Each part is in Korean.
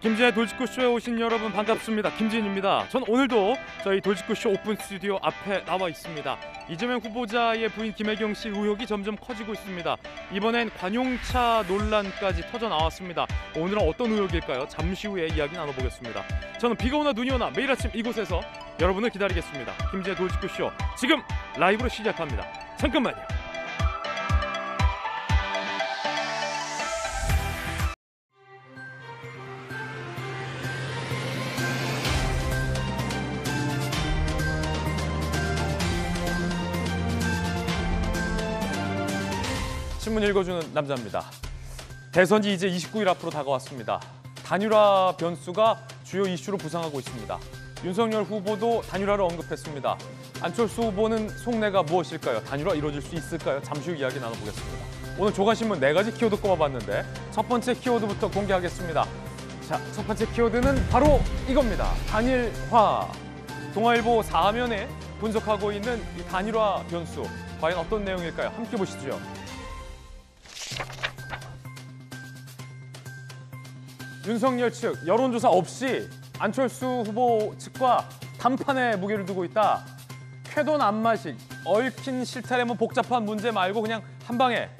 김진의 돌직구쇼에 오신 여러분 반갑습니다. 김진입니다. 전 오늘도 저희 돌직구쇼 오픈 스튜디오 앞에 나와 있습니다. 이재명 후보자의 부인 김혜경 씨 의혹이 점점 커지고 있습니다. 이번엔 관용차 논란까지 터져 나왔습니다. 오늘은 어떤 의혹일까요? 잠시 후에 이야기 나눠보겠습니다. 저는 비가 오나 눈이 오나 매일 아침 이곳에서 여러분을 기다리겠습니다. 김진의 돌직구쇼 지금 라이브로 시작합니다. 잠깐만요. 신문 읽어주는 남자입니다. 대선이 이제 29일 앞으로 다가왔습니다. 단일화 변수가 주요 이슈로 부상하고 있습니다. 윤석열 후보도 단일화를 언급했습니다. 안철수 후보는 속내가 무엇일까요? 단일화 이루어질 수 있을까요? 잠시 후 이야기 나눠보겠습니다. 오늘 조간신문 4가지 키워드 꼽아봤는데 첫 번째 키워드부터 공개하겠습니다. 자, 첫 번째 키워드는 바로 이겁니다. 단일화. 동아일보 4면에 분석하고 있는 이 단일화 변수. 과연 어떤 내용일까요? 함께 보시죠. 윤석열 측 여론조사 없이 안철수 후보 측과 단판에 무게를 두고 있다. 쾌돈 안마식, 얽힌 실타래 뭐 복잡한 문제 말고 그냥 한 방에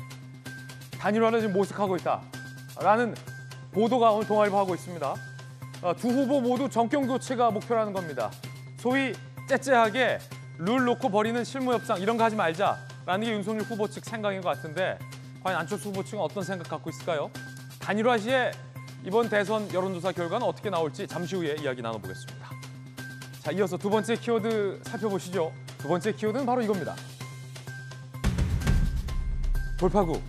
단일화를 지금 모색하고 있다라는 보도가 오늘 동아일보 하고 있습니다. 두 후보 모두 정권 교체가 목표라는 겁니다. 소위 째째하게 룰 놓고 버리는 실무 협상 이런 거 하지 말자라는 게 윤석열 후보 측 생각인 것 같은데 과연 안철수 후보 측은 어떤 생각 갖고 있을까요? 단일화 시에 이번 대선 여론조사 결과는 어떻게 나올지 잠시 후에 이야기 나눠보겠습니다. 자, 이어서 두 번째 키워드 살펴보시죠. 두 번째 키워드는 바로 이겁니다. 돌파구.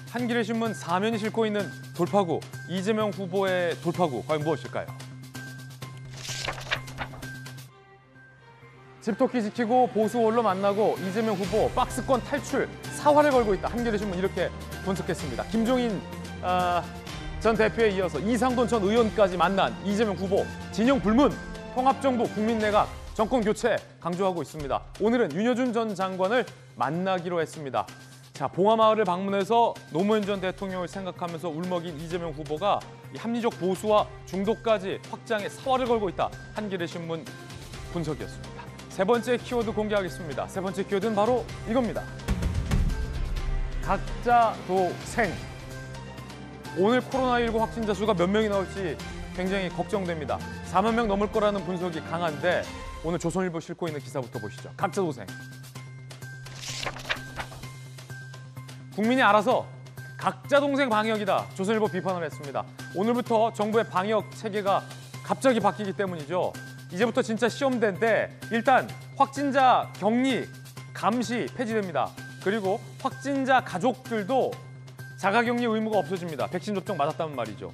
한겨레 신문 4면이 싣고 있는 돌파구. 이재명 후보의 돌파구. 과연 무엇일까요? 집토끼 지키고 보수 언론 만나고 이재명 후보 박스권 탈출 사활을 걸고 있다. 한겨레 신문 이렇게 분석했습니다. 김종인 전 대표에 이어서 이상돈 전 의원까지 만난 이재명 후보 진영 불문, 통합정부, 국민내각, 정권교체 강조하고 있습니다. 오늘은 윤여준 전 장관을 만나기로 했습니다. 자, 봉하마을을 방문해서 노무현 전 대통령을 생각하면서 울먹인 이재명 후보가 이 합리적 보수와 중도까지 확장에 사활을 걸고 있다. 한겨레 신문 분석이었습니다. 세 번째 키워드 공개하겠습니다. 세 번째 키워드는 바로 이겁니다. 각자 도생. 오늘 코로나19 확진자 수가 몇 명이 나올지 굉장히 걱정됩니다. 4만 명 넘을 거라는 분석이 강한데 오늘 조선일보 싣고 있는 기사부터 보시죠. 각자 도생. 국민이 알아서 각자 동생 방역이다. 조선일보 비판을 했습니다. 오늘부터 정부의 방역 체계가 갑자기 바뀌기 때문이죠. 이제부터 진짜 시험대인데 일단 확진자 격리, 감시 폐지됩니다. 그리고 확진자 가족들도 자가격리 의무가 없어집니다. 백신 접종 맞았다는 말이죠.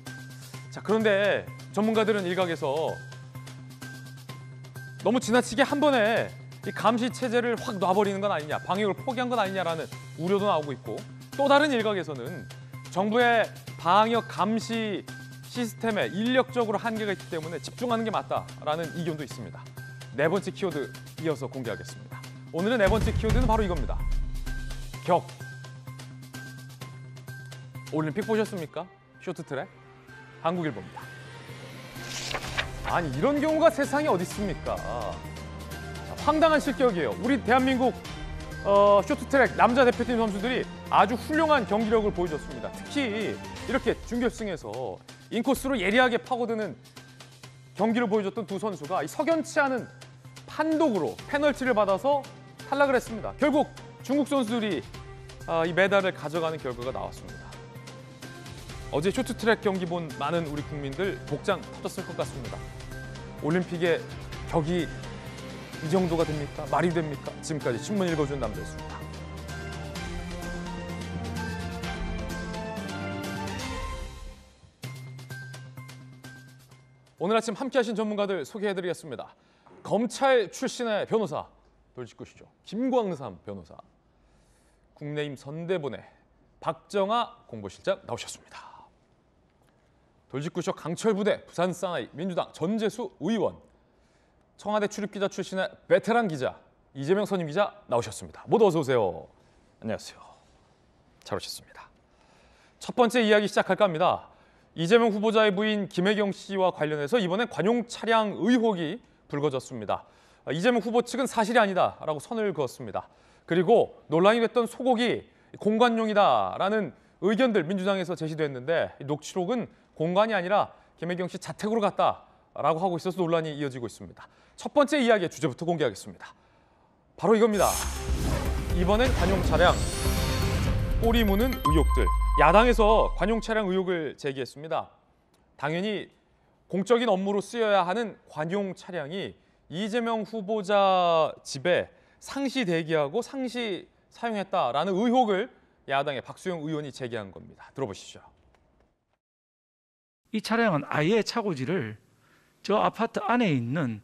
자, 그런데 전문가들은 일각에서 너무 지나치게 한 번에 이 감시 체제를 확 놔버리는 건 아니냐, 방역을 포기한 건 아니냐라는 우려도 나오고 있고 또 다른 일각에서는 정부의 방역 감시 시스템에 인력적으로 한계가 있기 때문에 집중하는 게 맞다라는 이견도 있습니다. 네 번째 키워드 이어서 공개하겠습니다. 오늘의 네 번째 키워드는 바로 이겁니다. 격. 올림픽 보셨습니까? 쇼트트랙? 한국일보입니다. 아니 이런 경우가 세상에 어디 있습니까? 자, 황당한 실격이에요. 우리 대한민국 쇼트트랙 남자 대표팀 선수들이 아주 훌륭한 경기력을 보여줬습니다. 특히 이렇게 준결승에서 인코스로 예리하게 파고드는 경기를 보여줬던 두 선수가 이 석연치 않은 판독으로 페널티를 받아서 탈락을 했습니다. 결국 중국 선수들이 이 메달을 가져가는 결과가 나왔습니다. 어제 쇼트트랙 경기 본 많은 우리 국민들 복장 터졌을 것 같습니다. 올림픽의 격이 이 정도가 됩니까? 말이 됩니까? 지금까지 신문 읽어준 남자였습니다. 오늘 아침 함께하신 전문가들 소개해드리겠습니다. 검찰 출신의 변호사, 돌직구시죠. 김광삼 변호사, 국내임 선대본의 박정아 공보실장 나오셨습니다. 돌직구쇼 강철부대, 부산 사나이, 민주당 전재수 의원, 청와대 출입기자 출신의 베테랑 기자 이재명 선임 기자 나오셨습니다. 모두 어서 오세요. 안녕하세요. 잘 오셨습니다. 첫 번째 이야기 시작할까 합니다. 이재명 후보자의 부인 김혜경 씨와 관련해서 이번엔 관용 차량 의혹이 불거졌습니다. 이재명 후보 측은 사실이 아니다라고 선을 그었습니다. 그리고 논란이 됐던 소고기 공관용이다라는 의견들 민주당에서 제시됐는데 녹취록은 공관이 아니라 김혜경 씨 자택으로 갔다라고 하고 있어서 논란이 이어지고 있습니다. 첫 번째 이야기의 주제부터 공개하겠습니다. 바로 이겁니다. 이번엔 관용 차량 꼬리 무는 의혹들. 야당에서 관용 차량 의혹을 제기했습니다. 당연히 공적인 업무로 쓰여야 하는 관용 차량이 이재명 후보자 집에 상시 대기하고 상시 사용했다라는 의혹을 야당의 박수영 의원이 제기한 겁니다. 들어보시죠. 이 차량은 아예 차고지를 저 아파트 안에 있는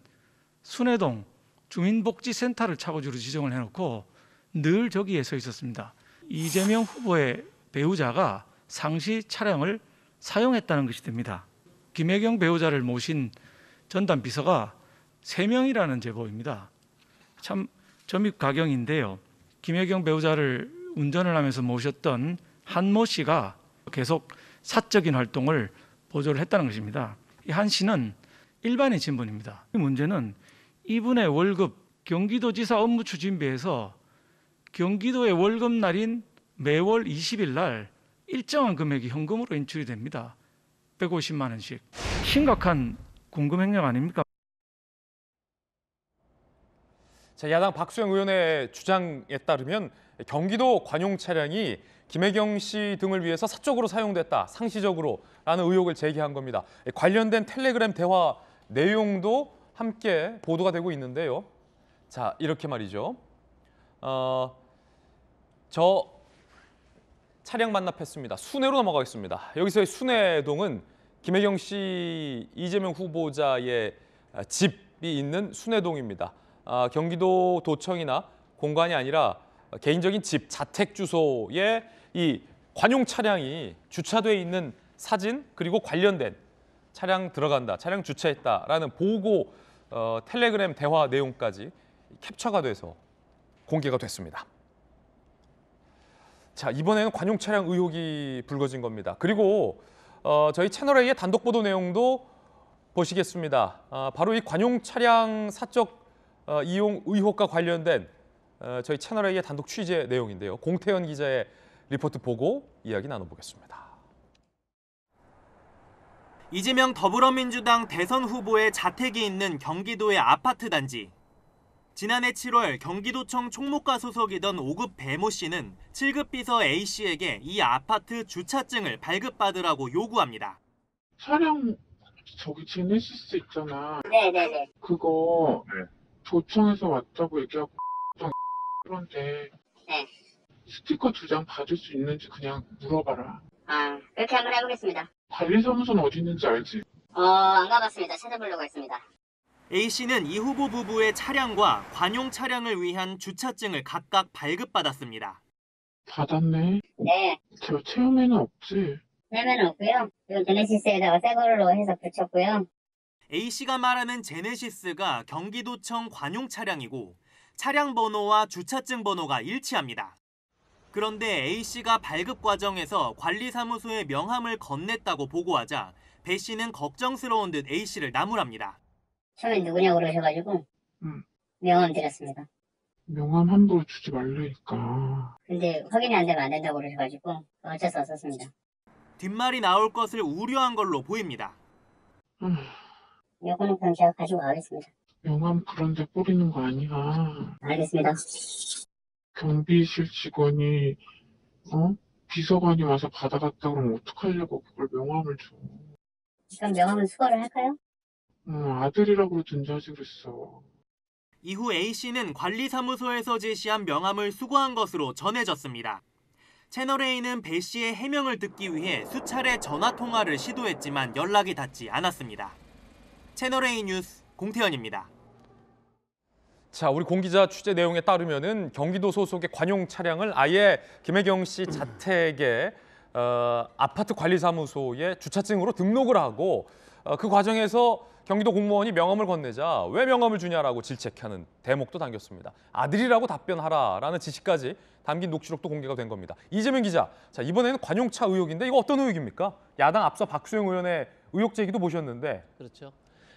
순회동 주민복지센터를 차고지로 지정을 해놓고 늘 저기에 서 있었습니다. 이재명 후보의 배우자가 상시 차량을 사용했다는 것이 됩니다. 김혜경 배우자를 모신 전담 비서가 3명이라는 제보입니다. 참 점입가경인데요. 김혜경 배우자를 운전을 하면서 모셨던 한모 씨가 계속 사적인 활동을 보조를 했다는 것입니다. 이 한 씨는 일반인 신분입니다. 이 문제는 이분의 월급 경기도지사 업무추진비에서 경기도의 월급날인 매월 20일 날 일정한 금액이 현금으로 인출이 됩니다. 150만 원씩. 심각한 공금 횡령 아닙니까? 자, 야당 박수영 의원의 주장에 따르면 경기도 관용 차량이 김혜경 씨 등을 위해서 사적으로 사용됐다, 상시적으로라는 의혹을 제기한 겁니다. 관련된 텔레그램 대화 내용도 함께 보도가 되고 있는데요. 자, 이렇게 말이죠. 저 차량 만납했습니다. 순회로 넘어가겠습니다. 여기서의 순회동은 김혜경 씨, 이재명 후보자의 집이 있는 순회동입니다. 경기도 도청이나 공관이 아니라 개인적인 집, 자택 주소에 이 관용 차량이 주차돼 있는 사진 그리고 관련된 차량 들어간다, 차량 주차했다라는 보고 텔레그램 대화 내용까지 캡처가 돼서 공개가 됐습니다. 자, 이번에는 관용 차량 의혹이 불거진 겁니다. 그리고 저희 채널A의 단독 보도 내용도 보시겠습니다. 바로 이 관용 차량 사적 이용 의혹과 관련된 저희 채널A의 단독 취재 내용인데요. 공태현 기자의 리포트 보고 이야기 나눠보겠습니다. 이재명 더불어민주당 대선 후보의 자택이 있는 경기도의 아파트 단지. 지난해 7월 경기도청 총무과 소속이던 5급 배모 씨는 7급 비서 A 씨에게 이 아파트 주차증을 발급받으라고 요구합니다. 차량 저기 제네시스 있잖아. 네네네. 그거 도청에서 왔다고 얘기하고 그런데 네. 스티커 2장 받을 수 있는지 그냥 물어봐라. 아, 그렇게 한번 해보겠습니다. 관리사무소는 어디 있는지 알지? 안 가봤습니다. 찾아보려고 했습니다. A 씨는 이 후보 부부의 차량과 관용 차량을 위한 주차증을 각각 발급받았습니다. 받았네. 네. 저 체험에는 없지. 세면은 없고요. 이건 제네시스에다가 새 걸로 해서 붙였고요. A 씨가 말하는 제네시스가 경기도청 관용 차량이고 차량 번호와 주차증 번호가 일치합니다. 그런데 A 씨가 발급 과정에서 관리사무소에 명함을 건넸다고 보고하자 배 씨는 걱정스러운 듯 A 씨를 나무랍니다. 처음에 누구냐고 그러셔가지고 명함 드렸습니다. 명함 함부로 주지 말라니까. 근데 확인이 안 되면 안 된다고 그러셔가지고 어쩔 수 없었습니다. 뒷말이 나올 것을 우려한 걸로 보입니다. 요거는 그럼 제가 가지고 가겠습니다. 명함 그런데 뿌리는 거 아니야. 알겠습니다. 경비실 직원이 비서관이 와서 받아갔다 그러면 어떡하려고 그걸 명함을 줘. 그럼 명함은 수거를 할까요? 아들이라고 그러든지 하지 그랬어. 이후 A 씨는 관리사무소에서 제시한 명함을 수거한 것으로 전해졌습니다. 채널A는 배 씨의 해명을 듣기 위해 수차례 전화통화를 시도했지만 연락이 닿지 않았습니다. 채널A 뉴스 공태현입니다. 자, 우리 공 기자 취재 내용에 따르면은 경기도 소속의 관용 차량을 아예 김혜경 씨 자택에 아파트 관리사무소에 주차증으로 등록을 하고 그 과정에서 경기도 공무원이 명함을 건네자 왜 명함을 주냐라고 질책하는 대목도 담겼습니다. 아들이라고 답변하라라는 지시까지 담긴 녹취록도 공개가 된 겁니다. 이재명 기자, 자 이번에는 관용차 의혹인데 이거 어떤 의혹입니까? 야당 앞서 박수영 의원의 의혹 제기도 보셨는데. 그렇죠.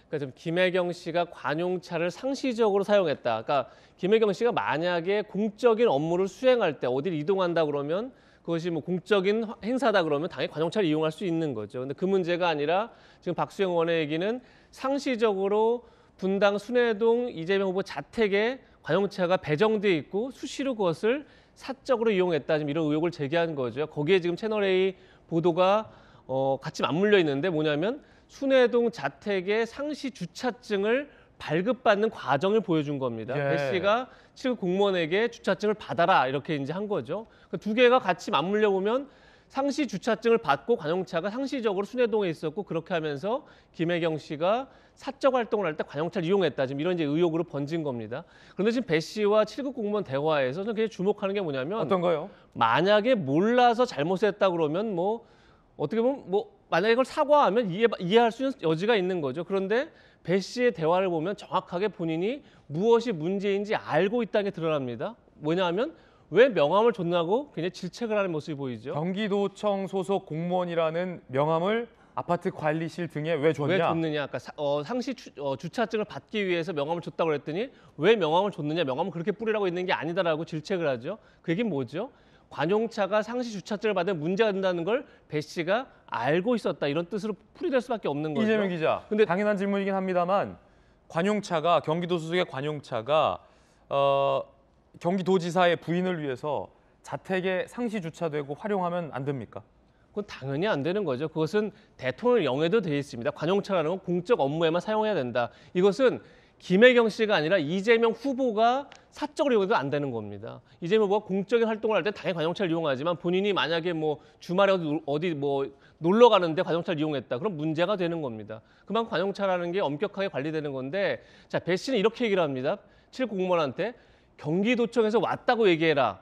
그러니까 좀 김혜경 씨가 관용차를 상시적으로 사용했다. 그러니까 김혜경 씨가 만약에 공적인 업무를 수행할 때 어디를 이동한다 그러면 그것이 뭐 공적인 행사다 그러면 당연히 관용차를 이용할 수 있는 거죠. 근데 그 문제가 아니라 지금 박수영 의원의 얘기는 상시적으로 분당 순회동 이재명 후보 자택에 관용차가 배정돼 있고 수시로 그것을 사적으로 이용했다. 지금 이런 의혹을 제기한 거죠. 거기에 지금 채널A 보도가 같이 맞물려 있는데 뭐냐면 순회동 자택의 상시 주차증을 발급받는 과정을 보여준 겁니다. 예. 배 씨가 7급 공무원에게 주차증을 받아라 이렇게 이제 한 거죠. 두 개가 같이 맞물려 보면 상시 주차증을 받고 관용차가 상시적으로 순회동에 있었고 그렇게 하면서 김혜경 씨가 사적 활동을 할 때 관용차를 이용했다. 지금 이런 이제 의혹으로 번진 겁니다. 그런데 지금 배 씨와 7급 공무원 대화에서 저는 굉장히 주목하는 게 뭐냐면 어떤 거요? 만약에 몰라서 잘못했다 그러면 뭐 어떻게 보면 뭐 만약에 이걸 사과하면 이해할 수 있는 여지가 있는 거죠. 그런데 배 씨의 대화를 보면 정확하게 본인이 무엇이 문제인지 알고 있다는 게 드러납니다. 뭐냐면 왜 명함을 줬냐고 굉장히 질책을 하는 모습이 보이죠. 경기도청 소속 공무원이라는 명함을 아파트 관리실 등에 왜 줬냐? 왜 줬느냐? 아까 상시 주차증을 받기 위해서 명함을 줬다고 그랬더니 왜 명함을 줬느냐? 명함은 그렇게 뿌리라고 있는 게 아니다라고 질책을 하죠. 그 얘기는 뭐죠? 관용차가 상시 주차증을 받으면 문제가 된다는 걸 배 씨가 알고 있었다. 이런 뜻으로 풀이될 수밖에 없는 거죠. 이재명 기자, 근데 당연한 질문이긴 합니다만 관용차가 경기도 소속의 관용차가 경기도지사의 부인을 위해서 자택에 상시 주차되고 활용하면 안 됩니까? 그건 당연히 안 되는 거죠. 그것은 대통령 영에도 되어 있습니다. 관용차라는 건 공적 업무에만 사용해야 된다. 이것은 김혜경 씨가 아니라 이재명 후보가 사적으로 이용해도 안 되는 겁니다. 이재명 후보가 공적인 활동을 할 때 당연히 관용차를 이용하지만 본인이 만약에 뭐 주말에 어디 뭐 놀러 가는데 관용차를 이용했다. 그럼 문제가 되는 겁니다. 그만큼 관용차라는 게 엄격하게 관리되는 건데 자, 배 씨는 이렇게 얘기를 합니다. 7 공무원한테 경기도청에서 왔다고 얘기해라.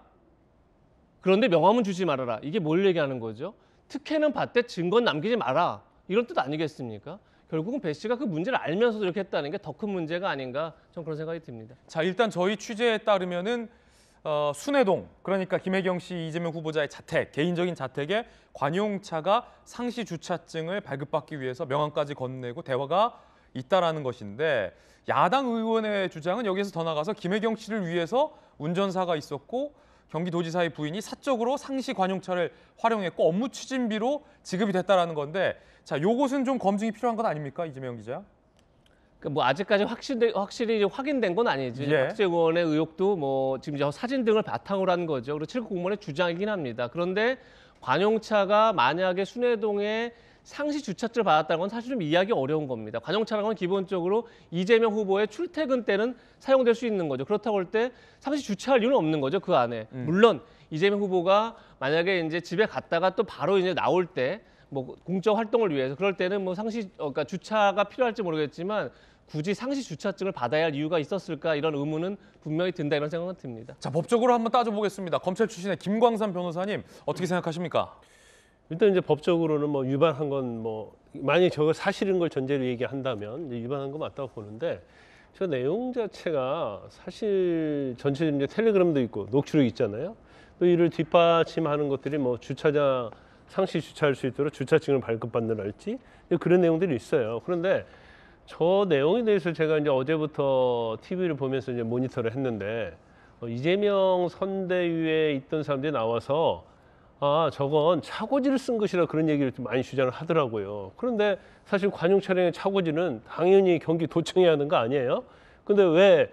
그런데 명함은 주지 말아라. 이게 뭘 얘기하는 거죠? 특혜는 받되 증거는 남기지 마라. 이런 뜻 아니겠습니까? 결국은 배 씨가 그 문제를 알면서도 이렇게 했다는 게 더 큰 문제가 아닌가 저는 그런 생각이 듭니다. 자, 일단 저희 취재에 따르면은 순회동, 그러니까 김혜경 씨, 이재명 후보자의 자택, 개인적인 자택에 관용차가 상시 주차증을 발급받기 위해서 명함까지 건네고 대화가 있다라는 것인데 야당 의원의 주장은 여기서 더 나가서 김혜경 씨를 위해서 운전사가 있었고 경기도지사의 부인이 사적으로 상시 관용차를 활용했고 업무 추진비로 지급이 됐다라는 건데 자, 요것은 좀 검증이 필요한 것 아닙니까, 이재명 기자? 뭐 아직까지 확실히 확인된 건 아니죠. 예. 박수영 의원의 의혹도 뭐 지금 이제 사진 등을 바탕으로 한 거죠. 그리고 7급 공무원의 주장이긴 합니다. 그런데 관용차가 만약에 순회동에 상시 주차증을 받았다는 건 사실 좀 이해하기 어려운 겁니다. 관용차라는 건 기본적으로 이재명 후보의 출퇴근 때는 사용될 수 있는 거죠. 그렇다고 할 때 상시 주차할 이유는 없는 거죠. 그 안에. 물론 이재명 후보가 만약에 이제 집에 갔다가 또 바로 이제 나올 때 뭐 공적 활동을 위해서 그럴 때는 뭐 그러니까 주차가 필요할지 모르겠지만 굳이 상시 주차증을 받아야 할 이유가 있었을까 이런 의문은 분명히 든다 이런 생각은 듭니다. 자, 법적으로 한번 따져보겠습니다. 검찰 출신의 김광삼 변호사님 어떻게 생각하십니까? 일단 이제 법적으로는 뭐 위반한 건 뭐 만약 저거 사실인 걸 전제로 얘기한다면 이제 위반한 거 맞다고 보는데 저 내용 자체가 사실 전체 이제 텔레그램도 있고 녹취록 있잖아요. 또 이를 뒷받침하는 것들이 뭐 주차장 상시 주차할 수 있도록 주차증을 발급받느랄지 그런 내용들이 있어요. 그런데 저 내용에 대해서 제가 이제 어제부터 TV를 보면서 이제 모니터를 했는데 이재명 선대위에 있던 사람들이 나와서 저건 차고지를 쓴 것이라 그런 얘기를 좀 많이 주장을 하더라고요. 그런데 사실 관용 차량의 차고지는 당연히 경기도청이 하는 거 아니에요? 근데 왜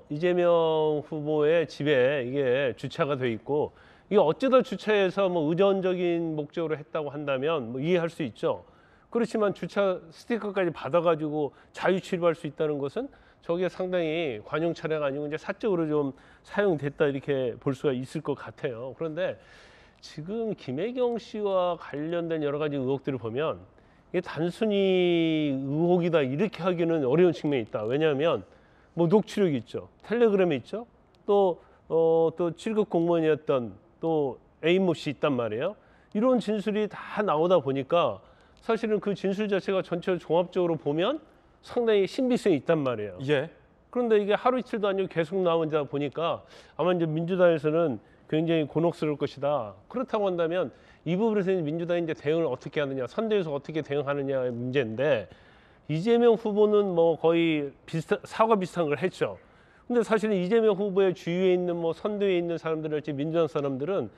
이재명 후보의 집에 이게 주차가 돼 있고 이게 어쩌다 주차해서 뭐 의존적인 목적으로 했다고 한다면 뭐 이해할 수 있죠. 그렇지만 주차 스티커까지 받아가지고 자유 출입할 수 있다는 것은 저게 상당히 관용 차량 아니고 이제 사적으로 좀 사용됐다 이렇게 볼 수가 있을 것 같아요. 그런데 지금 김혜경 씨와 관련된 여러 가지 의혹들을 보면 이게 단순히 의혹이다 이렇게 하기는 어려운 측면이 있다. 왜냐하면 뭐 녹취록이 있죠, 텔레그램이 있죠, 또 7급 공무원이었던 또 A모 씨 있단 말이에요. 이런 진술이 다 나오다 보니까 사실은 그 진술 자체가 전체를 종합적으로 보면 상당히 신비성이 있단 말이에요. 예. 그런데 이게 하루 이틀도 아니고 계속 나오다 보니까 아마 이제 민주당에서는 굉장히 곤혹스러울 것이다. 그렇다고 한다면 이 부분에서 민주당이 이제 대응을 어떻게 하느냐, 선대위에서 어떻게 대응하느냐의 문제인데 이재명 후보는 뭐 거의 사과 비슷한 걸 했죠. 근데 사실은 이재명 후보의 주위에 있는 뭐 선대위에 있는 사람들일지 민주당 사람들은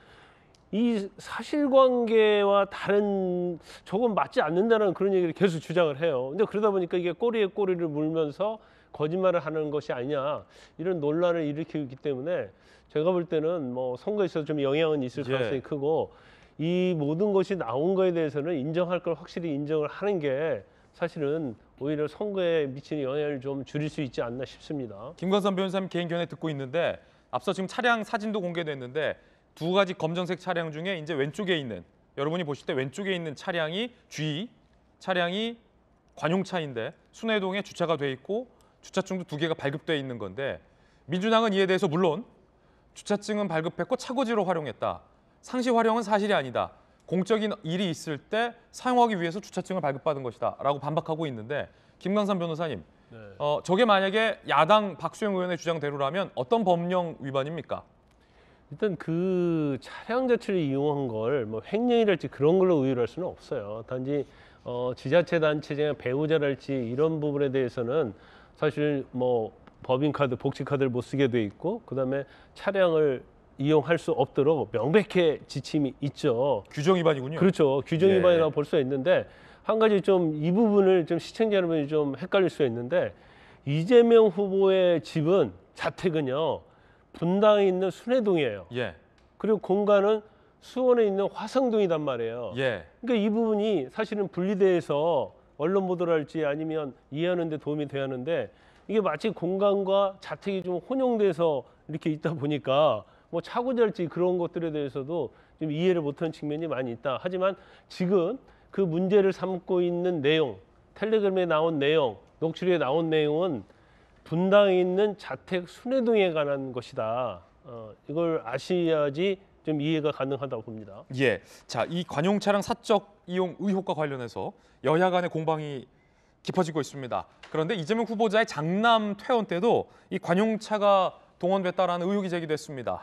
이 사실관계와 다른 조금 맞지 않는다는 그런 얘기를 계속 주장을 해요. 근데 그러다 보니까 이게 꼬리에 꼬리를 물면서 거짓말을 하는 것이 아니냐 이런 논란을 일으키기 때문에 제가 볼 때는 뭐 선거에 있어서 좀 영향은 있을 가능성이 크고 이 모든 것이 나온 거에 대해서는 인정할 걸 확실히 인정을 하는 게 사실은 오히려 선거에 미치는 영향을 좀 줄일 수 있지 않나 싶습니다. 김광선 변호사님 개인 견해 듣고 있는데 앞서 지금 차량 사진도 공개됐는데 두 가지 검정색 차량 중에 이제 왼쪽에 있는 여러분이 보실 때 왼쪽에 있는 차량이 G 차량이 관용차인데 순회동에 주차가 돼 있고 주차증도 두 개가 발급돼 있는 건데 민주당은 이에 대해서 물론 주차증은 발급했고 차고지로 활용했다. 상시 활용은 사실이 아니다. 공적인 일이 있을 때 사용하기 위해서 주차증을 발급받은 것이다 라고 반박하고 있는데 김광선 변호사님 저게 만약에 야당 박수영 의원의 주장대로라면 어떤 법령 위반입니까? 일단 그 차량 자체를 이용한 걸 뭐 횡령이랄지 그런 걸로 의율할 수는 없어요. 단지 지자체 단체장 배우자랄지 이런 부분에 대해서는 사실 뭐 법인카드, 복지카드를 못 쓰게 돼 있고 그다음에 차량을 이용할 수 없도록 명백히 지침이 있죠. 규정 위반이군요. 그렇죠. 규정 위반이라고 볼 수가 있는데 한 가지 좀 이 부분을 좀 시청자 여러분이 좀 헷갈릴 수가 있는데 이재명 후보의 집은 자택은요. 분당에 있는 순회동이에요. 예. 그리고 공간은 수원에 있는 화성동이단 말이에요. 예. 그러니까 이 부분이 사실은 분리돼서 언론 보도를 할지 아니면 이해하는 데 도움이 돼야 하는데 이게 마치 공간과 자택이 좀 혼용돼서 이렇게 있다 보니까 뭐 차고지랄지 그런 것들에 대해서도 좀 이해를 못하는 측면이 많이 있다. 하지만 지금 그 문제를 삼고 있는 내용, 텔레그램에 나온 내용, 녹취록에 나온 내용은 분당에 있는 자택 순회동에 관한 것이다. 이걸 아셔야지 좀 이해가 가능하다고 봅니다. 예. 자, 이 관용 차량 사적 이용 의혹과 관련해서 여야 간의 공방이 깊어지고 있습니다. 그런데 이재명 후보자의 장남 퇴원 때도 이 관용차가 동원됐다라는 의혹이 제기됐습니다.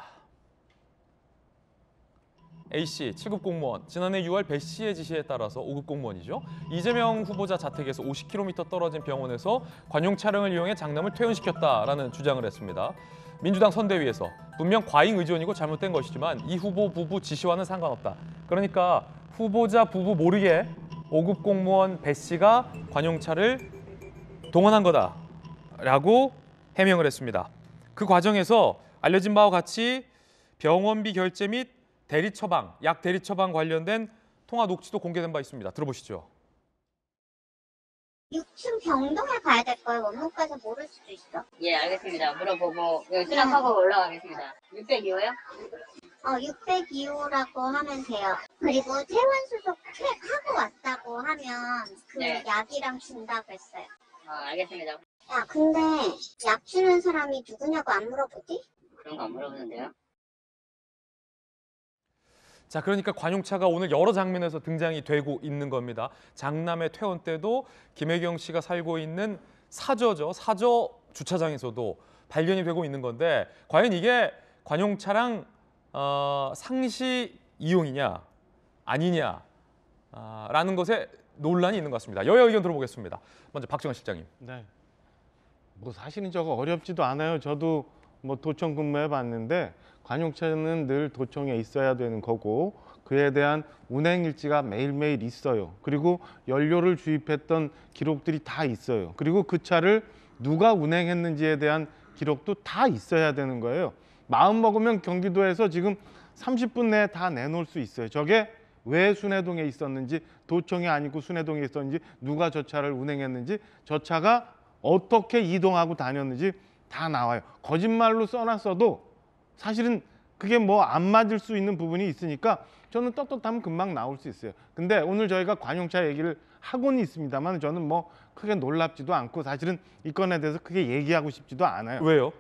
A씨, 7급 공무원, 지난해 6월 배 씨의 지시에 따라서 5급 공무원이죠. 이재명 후보자 자택에서 50km 떨어진 병원에서 관용 차량을 이용해 장남을 퇴원시켰다라는 주장을 했습니다. 민주당 선대위에서 분명 과잉 의존이고 잘못된 것이지만 이 후보 부부 지시와는 상관없다. 그러니까 후보자 부부 모르게 5급 공무원 배 씨가 관용차를 동원한 거다라고 해명을 했습니다. 그 과정에서 알려진 바와 같이 병원비 결제 및 대리 처방, 약 대리 처방 관련된 통화 녹취도 공개된 바 있습니다. 들어보시죠. 6층 병동에 가야 될 거예요. 원목 가서 모를 수도 있어. 예, 알겠습니다. 물어보고 수락하고 올라가겠습니다. 602호요? 602호라고 하면 돼요. 그리고 퇴원 수속 하고 왔다고 하면 그 네. 약이랑 준다고 했어요. 알겠습니다. 야, 근데 약 주는 사람이 누구냐고 안 물어보지? 그런 거 안 물어보는데요? 자, 그러니까 관용차가 오늘 여러 장면에서 등장이 되고 있는 겁니다. 장남의 퇴원 때도 김혜경 씨가 살고 있는 사저죠. 사저 주차장에서도 발견이 되고 있는 건데 과연 이게 관용차랑 상시 이용이냐 아니냐 라는 것에 논란이 있는 것 같습니다. 여야 의견 들어보겠습니다. 먼저 박정환 실장님. 네. 뭐 사실은 저거 어렵지도 않아요. 저도 뭐 도청 근무해 봤는데 관용차는 늘 도청에 있어야 되는 거고 그에 대한 운행 일지가 매일매일 있어요. 그리고 연료를 주입했던 기록들이 다 있어요. 그리고 그 차를 누가 운행했는지에 대한 기록도 다 있어야 되는 거예요. 마음 먹으면 경기도에서 지금 30분 내에 다 내놓을 수 있어요. 저게 왜 순회동에 있었는지, 도청이 아니고 순회동에 있었는지, 누가 저 차를 운행했는지, 저 차가 어떻게 이동하고 다녔는지 다 나와요. 거짓말로 써놨어도 사실은 그게 뭐 안 맞을 수 있는 부분이 있으니까 저는 떳떳하면 금방 나올 수 있어요. 근데 오늘 저희가 관용차 얘기를 하고는 있습니다만 저는 뭐 크게 놀랍지도 않고 사실은 이 건에 대해서 크게 얘기하고 싶지도 않아요. 왜요?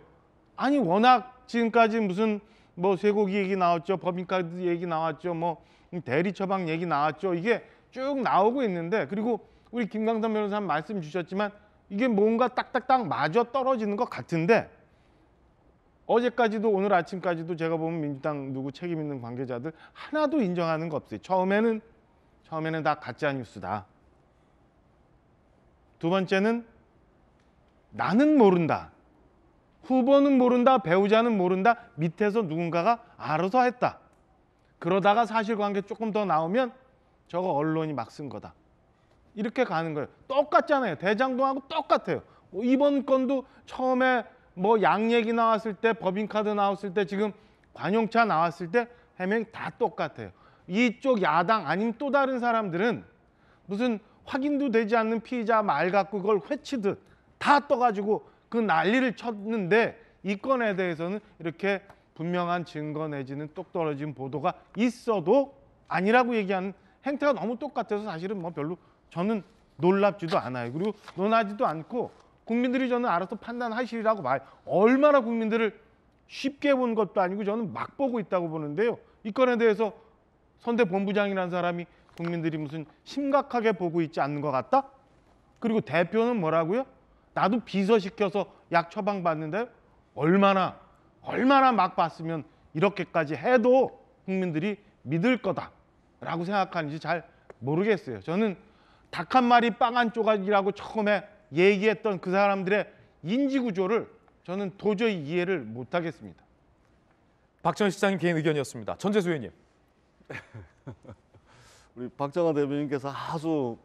아니 워낙 지금까지 무슨 뭐 쇠고기 얘기 나왔죠, 법인카드 얘기 나왔죠, 뭐 대리 처방 얘기 나왔죠. 이게 쭉 나오고 있는데, 그리고 우리 김강삼 변호사님 말씀 주셨지만 이게 뭔가 딱딱딱 맞아 떨어지는 것 같은데, 어제까지도 오늘 아침까지도 제가 보면 민주당 누구 책임 있는 관계자들 하나도 인정하는 거 없어요. 처음에는 다 가짜 뉴스다. 두 번째는 나는 모른다. 후보는 모른다. 배우자는 모른다. 밑에서 누군가가 알아서 했다. 그러다가 사실관계 조금 더 나오면 저거 언론이 막 쓴 거다. 이렇게 가는 거예요. 똑같잖아요. 대장동하고 똑같아요. 이번 건도 처음에 뭐 양 얘기 나왔을 때, 법인카드 나왔을 때, 지금 관용차 나왔을 때 해명이 다 똑같아요. 이쪽 야당 아니면 또 다른 사람들은 무슨 확인도 되지 않는 피의자 말 갖고 그걸 회치듯 다 떠가지고 그 난리를 쳤는데, 이 건에 대해서는 이렇게 분명한 증거 내지는 똑 떨어진 보도가 있어도 아니라고 얘기하는 행태가 너무 똑같아서 사실은 뭐 별로 저는 놀랍지도 않아요. 그리고 논하지도 않고 국민들이 저는 알아서 판단하시리라고 봐요. 얼마나 국민들을 쉽게 본 것도 아니고 저는 막 보고 있다고 보는데요. 이 건에 대해서 선대 본부장이라는 사람이 국민들이 무슨 심각하게 보고 있지 않는 것 같다? 그리고 대표는 뭐라고요? 나도 비서시켜서 약 처방받는데 얼마나 막 봤으면 이렇게까지 해도 국민들이 믿을 거다라고 생각하는지 잘 모르겠어요. 저는 닭 한 마리 빵 한 조각이라고 처음에 얘기했던 그 사람들의 인지구조를 저는 도저히 이해를 못하겠습니다. 박지원 시장님 개인 의견이었습니다. 전재수 의원님. 우리 박정아 대변인께서 아주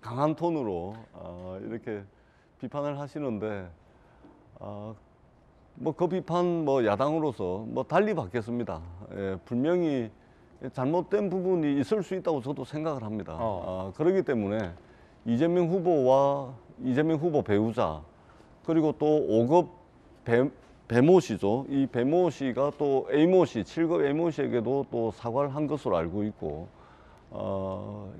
강한 톤으로 이렇게 비판을 하시는데, 뭐 그 비판 뭐 야당으로서 뭐 달리 받겠습니다. 예, 분명히 잘못된 부분이 있을 수 있다고 저도 생각을 합니다. 그렇기 때문에 이재명 후보와 이재명 후보 배우자, 그리고 또 5급 배모 씨죠. 이 배모 씨가 또 A모 씨, 7급 A모 씨에게도 또 사과를 한 것으로 알고 있고,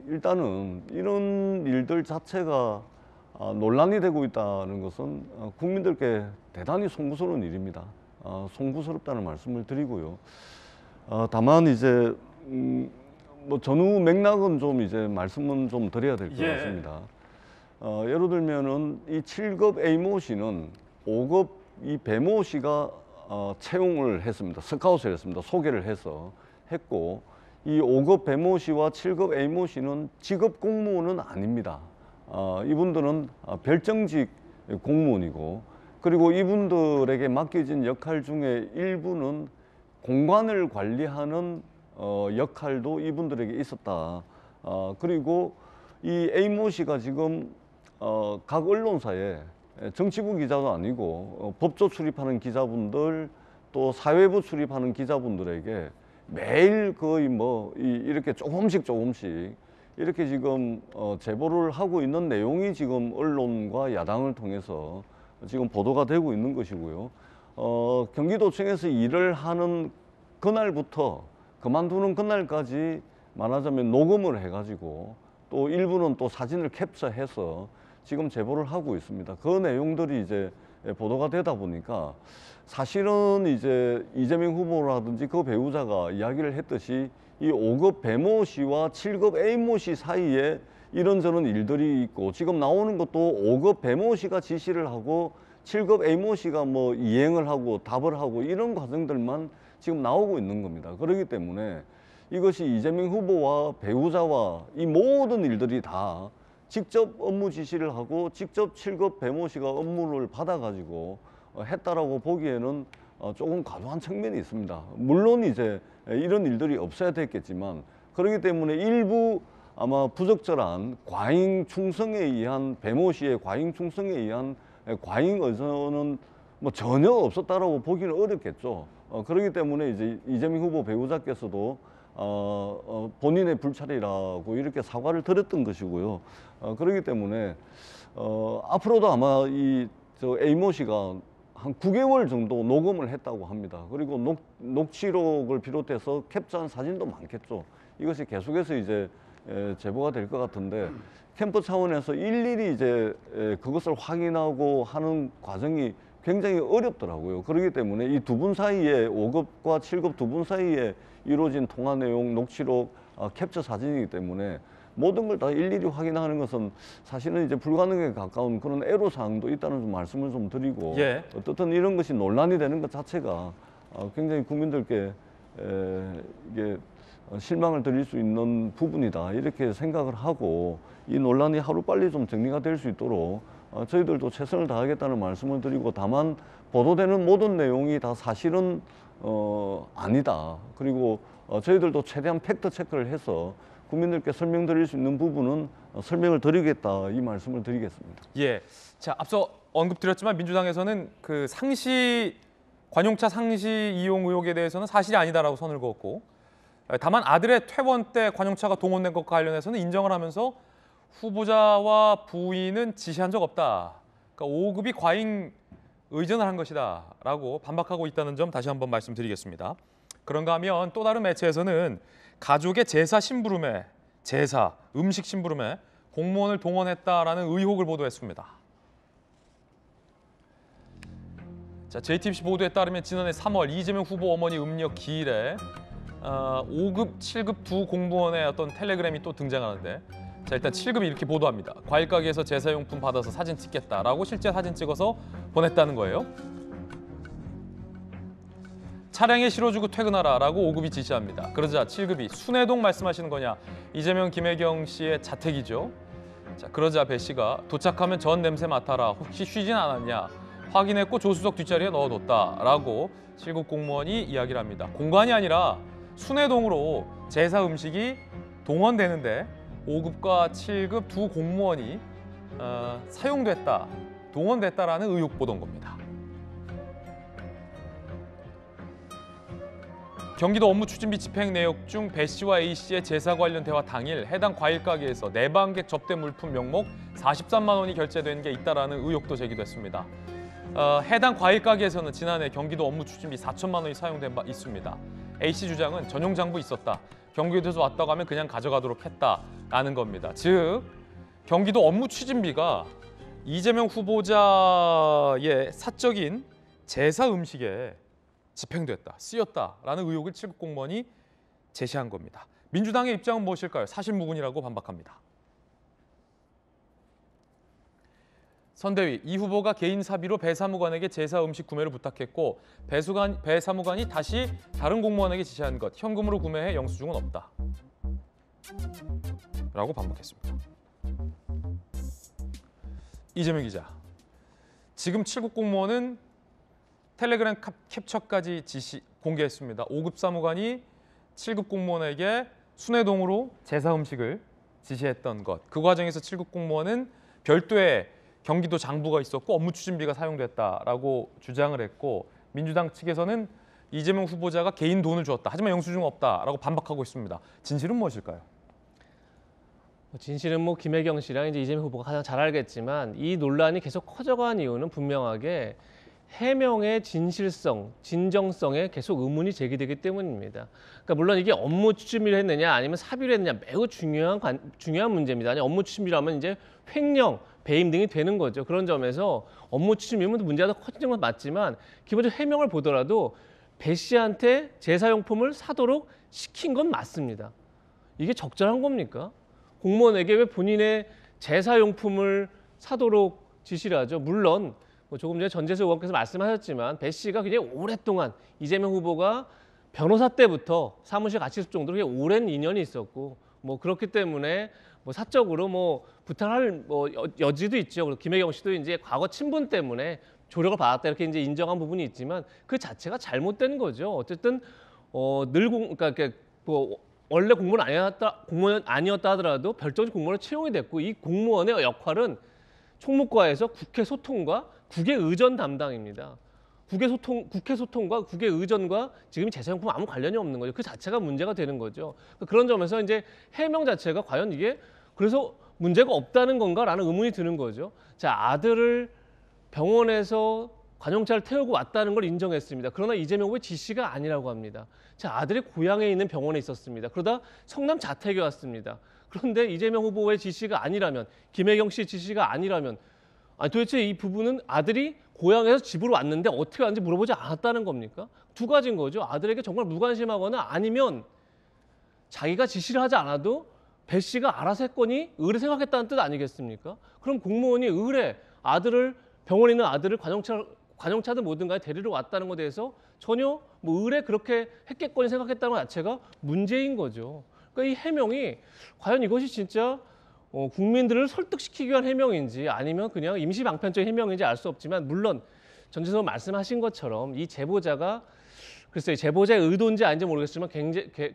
일단은 이런 일들 자체가 논란이 되고 있다는 것은 국민들께 대단히 송구스러운 일입니다. 송구스럽다는 말씀을 드리고요. 다만 이제 뭐 전후 맥락은 좀 이제 말씀은 좀 드려야 될 것 같습니다. 예를 들면은 이 7급 A모 씨는 5급 이 배모 씨가 채용을 했습니다. 스카웃을 했습니다. 소개를 했고, 이 5급 배모 씨와 7급 A모 씨는 직업 공무원은 아닙니다. 이분들은 별정직 공무원이고, 그리고 이분들에게 맡겨진 역할 중에 일부는 공관을 관리하는 역할도 이분들에게 있었다. 그리고 이 A모 씨가 지금 각 언론사에 정치부 기자도 아니고 법조 출입하는 기자분들, 또 사회부 출입하는 기자분들에게 매일 거의 뭐 이렇게 조금씩 이렇게 지금 제보를 하고 있는 내용이 지금 언론과 야당을 통해서 지금 보도가 되고 있는 것이고요. 경기도청에서 일을 하는 그날부터 그만두는 그날까지 말하자면 녹음을 해가지고 또 일부는 또 사진을 캡처해서 지금 제보를 하고 있습니다. 그 내용들이 이제 보도가 되다 보니까 사실은 이제 이재명 후보라든지 그 배우자가 이야기를 했듯이 이 5급 배모 씨와 7급 A모 씨 사이에 이런저런 일들이 있고, 지금 나오는 것도 5급 배모 씨가 지시를 하고 7급 A모 씨가 뭐 이행을 하고 답을 하고 이런 과정들만 지금 나오고 있는 겁니다. 그렇기 때문에 이것이 이재명 후보와 배우자와 이 모든 일들이 다 직접 업무 지시를 하고 직접 7급 배모 씨가 업무를 받아가지고 했다라고 보기에는 조금 과도한 측면이 있습니다. 물론 이제 이런 일들이 없어야 됐겠지만, 그렇기 때문에 일부 아마 부적절한 과잉 충성에 의한 배모 씨의 과잉 충성에 의한 과잉 의존은 뭐 전혀 없었다라고 보기는 어렵겠죠. 그렇기 때문에 이제 이재명 후보 배우자께서도 본인의 불찰이라고 이렇게 사과를 드렸던 것이고요. 그렇기 때문에 앞으로도 아마 저 A모 씨가 한 9개월 정도 녹음을 했다고 합니다. 그리고 녹취록을 비롯해서 캡처한 사진도 많겠죠. 이것이 계속해서 이제 제보가 될 것 같은데, 캠프 차원에서 일일이 이제 그것을 확인하고 하는 과정이 굉장히 어렵더라고요. 그렇기 때문에 이 두 분 사이에 5급과 7급 두 분 사이에 이루어진 통화 내용, 녹취록, 캡처 사진이기 때문에 모든 걸 다 일일이 확인하는 것은 사실은 이제 불가능에 가까운 그런 애로사항도 있다는 좀 말씀을 좀 드리고 예. 어떻든 이런 것이 논란이 되는 것 자체가 굉장히 국민들께 이게 실망을 드릴 수 있는 부분이다 이렇게 생각을 하고 이 논란이 하루빨리 좀 정리가 될 수 있도록 저희들도 최선을 다하겠다는 말씀을 드리고 다만 보도되는 모든 내용이 다 사실은 아니다. 그리고 저희들도 최대한 팩트 체크를 해서 국민들께 설명드릴 수 있는 부분은 설명을 드리겠다 이 말씀을 드리겠습니다. 예. 자, 앞서 언급드렸지만 민주당에서는 그 관용차 상시 이용 의혹에 대해서는 사실이 아니다라고 선을 그었고 다만 아들의 퇴원 때 관용차가 동원된 것과 관련해서는 인정을 하면서 후보자와 부인은 지시한 적 없다. 그러니까 5급이 과잉 의전을 한 것이다라고 반박하고 있다는 점 다시 한번 말씀드리겠습니다. 그런가 하면 또 다른 매체에서는 가족의 제사 심부름에 음식 심부름에 공무원을 동원했다라는 의혹을 보도했습니다. 자, JTBC 보도에 따르면 지난해 3월 이재명 후보 어머니 음력 기일에 5급, 7급 두 공무원의 어떤 텔레그램이 또 등장하는데 자, 일단 7급이 이렇게 보도합니다. 과일 가게에서 제사용품 받아서 사진 찍겠다라고 실제 사진 찍어서 보냈다는 거예요. 차량에 실어주고 퇴근하라라고 5급이 지시합니다. 그러자 7급이 순회동 말씀하시는 거냐? 이재명, 김혜경 씨의 자택이죠. 자, 그러자 배 씨가 도착하면 전 냄새 맡아라. 혹시 쉬진 않았냐? 확인했고 조수석 뒷자리에 넣어뒀다라고 7급 공무원이 이야기를 합니다. 공관이 아니라 순회동으로 제사 음식이 동원되는데 5급과 7급 두 공무원이 사용됐다, 동원됐다라는 의혹 보도인 겁니다. 경기도 업무추진비 집행 내역 중 배 씨와 A 씨의 제사 관련 대화 당일 해당 과일 가게에서 내방객 접대 물품 명목 43만 원이 결제된 게 있다라는 의혹도 제기됐습니다. 해당 과일 가게에서는 지난해 경기도 업무추진비 4천만 원이 사용된 바 있습니다. A 씨 주장은 전용 장부 있었다. 경기도에서 왔다고 하면 그냥 가져가도록 했다라는 겁니다. 즉 경기도 업무추진비가 이재명 후보자의 사적인 제사 음식에 집행됐다, 쓰였다라는 의혹을 7급 공무원이 제시한 겁니다. 민주당의 입장은 무엇일까요? 사실무근이라고 반박합니다. 선대위, 이 후보가 개인 사비로 배 사무관에게 제사 음식 구매를 부탁했고 배 사무관이 다시 다른 공무원에게 지시한 것, 현금으로 구매해 영수증은 없다. 라고 반박했습니다. 이재명 기자, 지금 7급 공무원은 텔레그램 캡처까지 공개했습니다. 5급 사무관이 7급 공무원에게 순회동으로 제사 음식을 지시했던 것. 그 과정에서 7급 공무원은 별도의 경기도 장부가 있었고 업무 추진비가 사용됐다라고 주장을 했고 민주당 측에서는 이재명 후보자가 개인 돈을 주었다. 하지만 영수증은 없다라고 반박하고 있습니다. 진실은 무엇일까요? 진실은 김혜경 씨랑 이제 이재명 후보가 가장 잘 알겠지만 이 논란이 계속 커져간 이유는 분명하게 해명의 진실성, 진정성에 계속 의문이 제기되기 때문입니다. 그러니까 물론 이게 업무 추진비를 했느냐 아니면 사비를 했느냐 매우 중요한 문제입니다. 아니 업무 추진비라면 이제 횡령, 배임 등이 되는 거죠. 그런 점에서 업무 추진비면 문제가 더 커지는 건 맞지만 기본적으로 해명을 보더라도 배 씨한테 제사용품을 사도록 시킨 건 맞습니다. 이게 적절한 겁니까? 공무원에게 왜 본인의 제사용품을 사도록 지시를 하죠? 물론 조금 전에 전재수 의원께서 말씀하셨지만 배 씨가 굉장히 오랫동안 이재명 후보가 변호사 때부터 사무실 같이 있을 정도로 굉장히 오랜 인연이 있었고 그렇기 때문에 사적으로 부탁할 여지도 있죠. 그리고 김혜경 씨도 이제 과거 친분 때문에 조력을 받았다 이렇게 이제 인정한 부분이 있지만 그 자체가 잘못된 거죠. 어쨌든 원래 공무원 아니었다 하더라도 별도의 공무원을 채용이 됐고 이 공무원의 역할은 총무과에서 국회 소통과 국회 의전 담당입니다. 국회 소통과 국회 의전과 지금 제사용품 아무 관련이 없는 거죠. 그 자체가 문제가 되는 거죠. 그런 점에서 이제 해명 자체가 과연 이게 그래서 문제가 없다는 건가라는 의문이 드는 거죠. 자, 아들을 병원에서 관용차를 태우고 왔다는 걸 인정했습니다. 그러나 이재명 후보의 지시가 아니라고 합니다. 자, 아들이 고향에 있는 병원에 있었습니다. 그러다 성남 자택에 왔습니다. 그런데 이재명 후보의 지시가 아니라면, 김혜경 씨 지시가 아니라면 도대체 이 부분은 아들이 고향에서 집으로 왔는데 어떻게 왔는지 물어보지 않았다는 겁니까? 두 가지인 거죠. 아들에게 정말 무관심하거나 아니면 자기가 지시를 하지 않아도 배 씨가 알아서 했거니 의뢰 생각했다는 뜻 아니겠습니까? 그럼 공무원이 의뢰 아들을 병원에 있는 아들을 관용차든 뭐든 간에 데리러 왔다는 것에 대해서 전혀 뭐 의뢰 그렇게 했겠거니 생각했다는 것 자체가 문제인 거죠. 그러니까 이 해명이 과연 이것이 진짜 국민들을 설득시키기 위한 해명인지 아니면 그냥 임시방편적인 해명인지 알 수 없지만 물론 전재선 말씀하신 것처럼 이 제보자가 글쎄요, 제보자의 의도인지 아닌지 모르겠지만